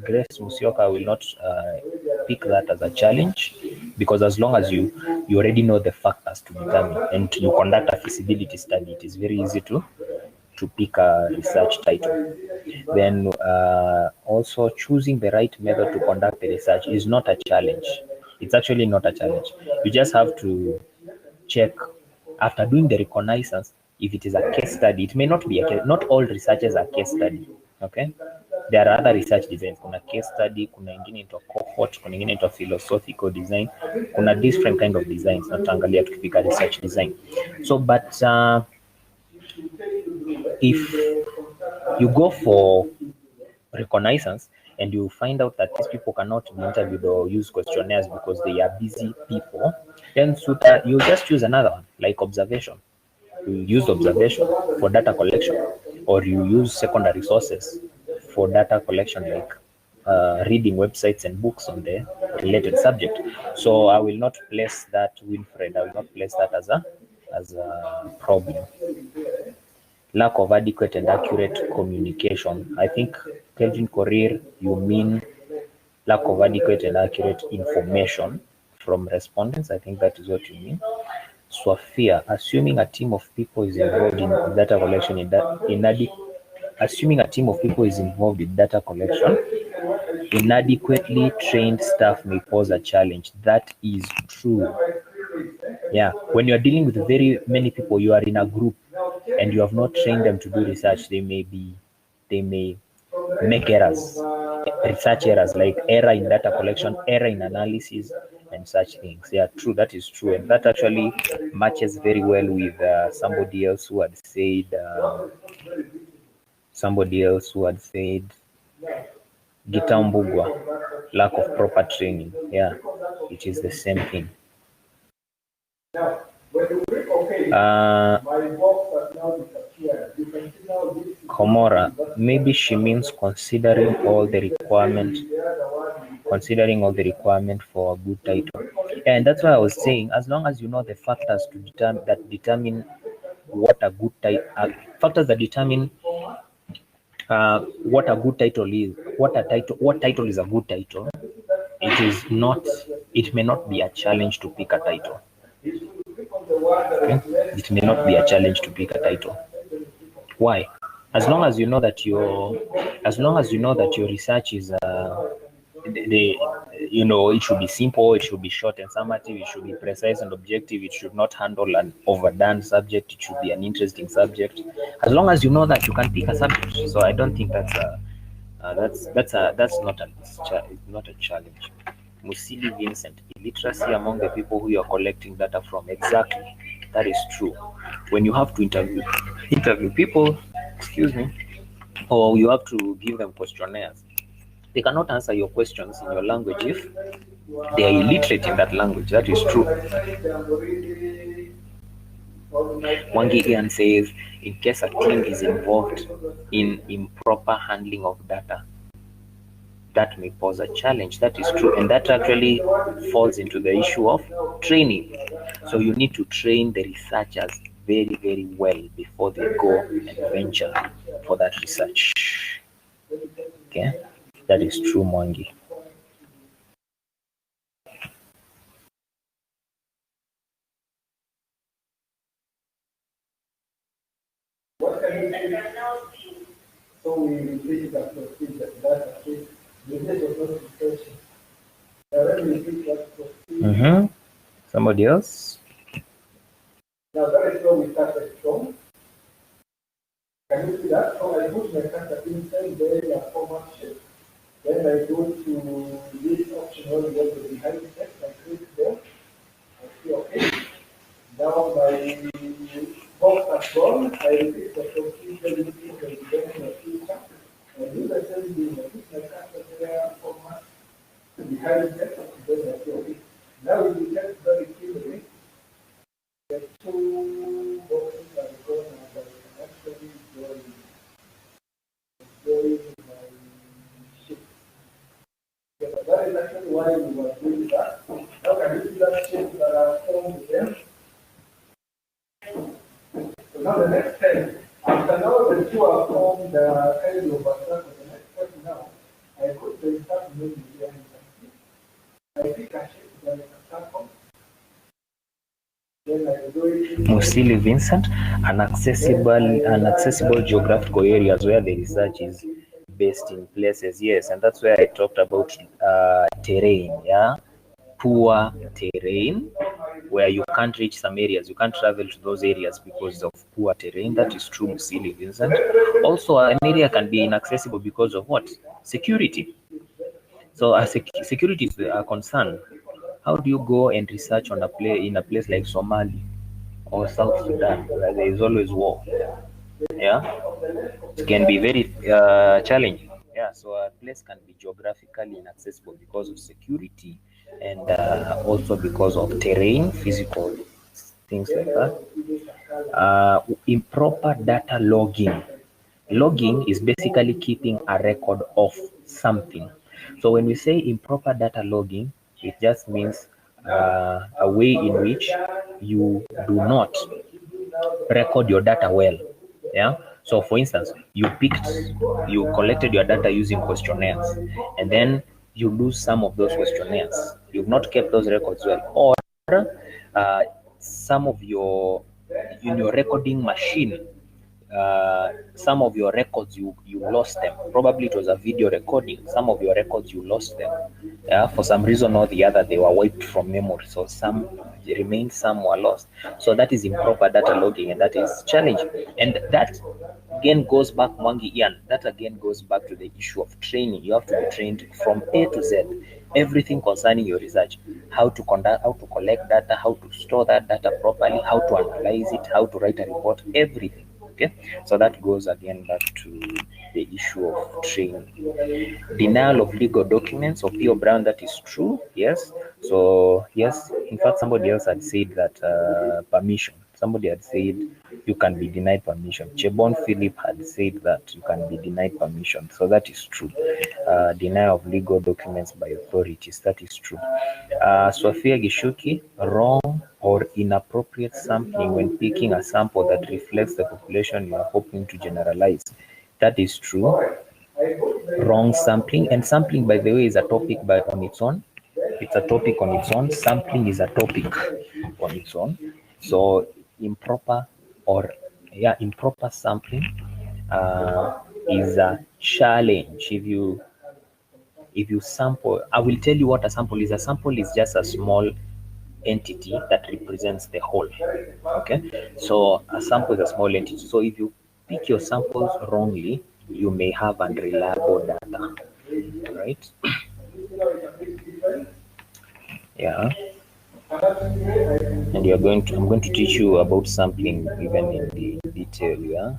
Grace Musioka will not pick that as a challenge, because as long as you already know the factors to determine and you conduct a feasibility study, it is very easy to pick a research title. Then also choosing the right method to conduct the research is not a challenge. It's actually not a challenge. You just have to check after doing the reconnaissance if it is a case study. It may not be a case. Not all researches are case study. Okay, there are other research designs. Kuna case study, kuna ingine into cohort, kuna ingine into philosophical design, kuna different kind of designs. Not angalia tukipika research design. So, but if you go for reconnaissance and you find out that these people cannot be interviewed or use questionnaires because they are busy people, then you just choose another one, like observation. You use observation for data collection, or you use secondary sources for data collection, like reading websites and books on the related subject. So I will not place that, Winfred, I will not place that as a problem. Lack of adequate and accurate communication. I think, Kelvin Korir, you mean lack of adequate and accurate information from respondents. I think that is what you mean. Swafia, assuming a team of people is involved in data collection, assuming a team of people is involved in data collection, inadequately trained staff may pose a challenge. That is true. Yeah, when you are dealing with very many people, you are in a group and you have not trained them to do research, they may make errors, research errors, like error in data collection, error in analysis, and such things. Yeah, true, that is true. And that actually matches very well with somebody else who had said, Gitambugwa, lack of proper training. Yeah, it is the same thing. Komora, maybe she means considering all the requirement for a good title. And that's why I was saying, as long as you know the factors to determine what a good title, factors that determine what a good title is, what title is a good title, it may not be a challenge to pick a title. Okay? It may not be a challenge to pick a title. Why? As long as you know that your research is it should be simple, it should be short and summative, it should be precise and objective, it should not handle an overdone subject, it should be an interesting subject. As long as you know that, you can pick a subject. So I don't think that's not a challenge. Musili Vincent, illiteracy among the people who you are collecting data from. Exactly, that is true. When you have to interview people, or you have to give them questionnaires, they cannot answer your questions in your language if they are illiterate in that language. That is true. Wangi Ian says, in case a team is involved in improper handling of data, that may pose a challenge. That is true, and that actually falls into the issue of training. So you need to train the researchers very, very well before they go and venture for that research. Okay, that is true, Mwangi. What can you do? So we repeat that proceed that case. The date of notification. When we repeat that proceed. Somebody else? Now that is where we started from. Can you see that? So I put my cursor inside the format shape. Then I go to this option where we have the behind text. I click there. I see okay. Now my box has gone. I repeat the procedure using the beginning of feature. I do the same thing. I put my cursor there, format, behind text. Then I see okay. Now we detect very clearly the two boxes are gone and I can actually join my sheet. Yeah, but that is actually why we were doing that. Now can you see that shape that are formed there? So now the next step, after now the two are formed, the kind of abstract, the next step now, I put the start menu here and you can see. I pick a shape that is a circle. Then I go into Musili Vincent, inaccessible geographical areas where the research is based in places. Yes, and that's where I talked about terrain. Yeah, poor terrain where you can't reach some areas, you can't travel to those areas because of poor terrain. That is true, Musili Vincent. Also, an area can be inaccessible because of what? Security. So, as security is a concern, how do you go and research on in a place like Somali or South Sudan where there is always war? Yeah, it can be very challenging. Yeah, so a place can be geographically inaccessible because of security and also because of terrain, physical things like that. Improper data logging. Logging is basically keeping a record of something. So when we say improper data logging, it just means a way in which you do not record your data well. Yeah. So for instance, you collected your data using questionnaires, and then you lose some of those questionnaires. You've not kept those records well, or uh, some of in your recording machine, some of your records you lost them. Probably it was a video recording. Some of your records you lost them. Yeah, for some reason or the other, they were wiped from memory. So some remained, some were lost. So that is improper data logging, and that is challenging. And that again goes back, Mwangi Ian. That again goes back to the issue of training. You have to be trained from A to Z. Everything concerning your research, how to conduct, how to collect data, how to store that data properly, how to analyze it, how to write a report, everything. Okay, so that goes again back to the issue of training. Denial of legal documents of P.O. Brown, that is true, yes. So yes, in fact somebody else had said that permission, somebody had said you can be denied permission. Chebon Philip had said that you can be denied permission, so that is true. Denial of legal documents by authorities, that is true. Sofia Gishuki, wrong or inappropriate sampling when picking a sample that reflects the population you are hoping to generalize. That is true. Wrong sampling, and sampling, by the way, is a topic on its own. It's a topic on its own. Sampling is a topic on its own. So improper improper sampling is a challenge. If you sample, I will tell you what a sample is. A sample is just a small entity that represents the whole. Okay, so a sample is a small entity. So if you pick your samples wrongly, you may have unreliable data, right? Yeah, and I'm going to teach you about sampling even in the detail. Yeah.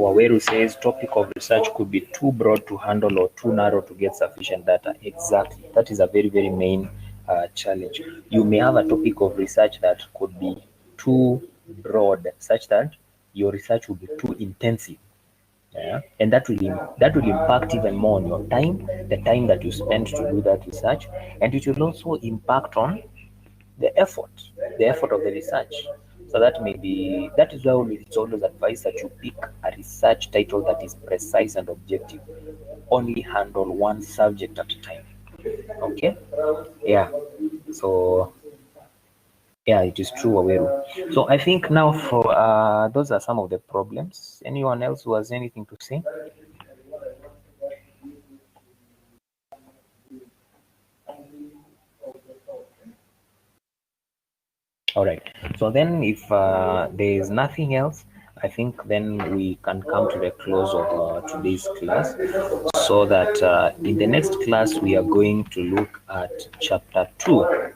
Waweru says topic of research could be too broad to handle or too narrow to get sufficient data. Exactly. That is a very, very main challenge. You may have a topic of research that could be too broad, such that your research will be too intensive. Yeah, and that will impact even more on your time, the time that you spend to do that research, and it will also impact on the effort of the research. So that is why it's always advised that you pick a research title that is precise and objective. Only handle one subject at a time. Okay? Yeah. So yeah, it is true, Aweru. So I think now for those are some of the problems. Anyone else who has anything to say? All right. So then, if there is nothing else, I think then we can come to the close of today's class. So that in the next class, we are going to look at chapter 2.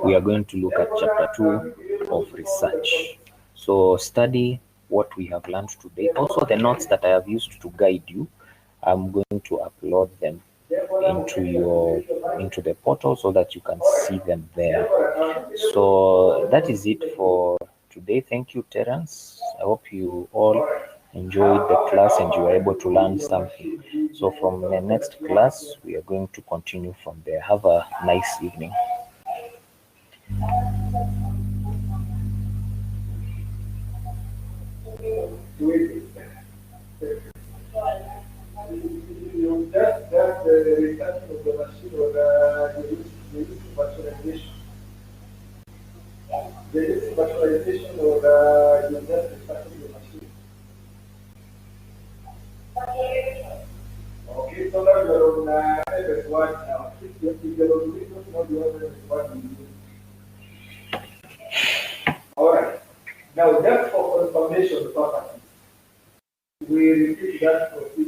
We are going to look at chapter 2 of research. So study what we have learned today. Also, the notes that I have used to guide you, I'm going to upload them into the portal so that you can see them there. So that is it for today. Thank you, Terence. I hope you all enjoyed the class and you were able to learn something. So from the next class, we are going to continue from there. Have a nice evening. You just the research of the machine or the use of virtualization. The use of virtualization or you just researching the machine. Okay, so now you're on MS1 now. If you're on Windows, now you have MS1. All right. Now, just for confirmation purposes, we repeat that procedure.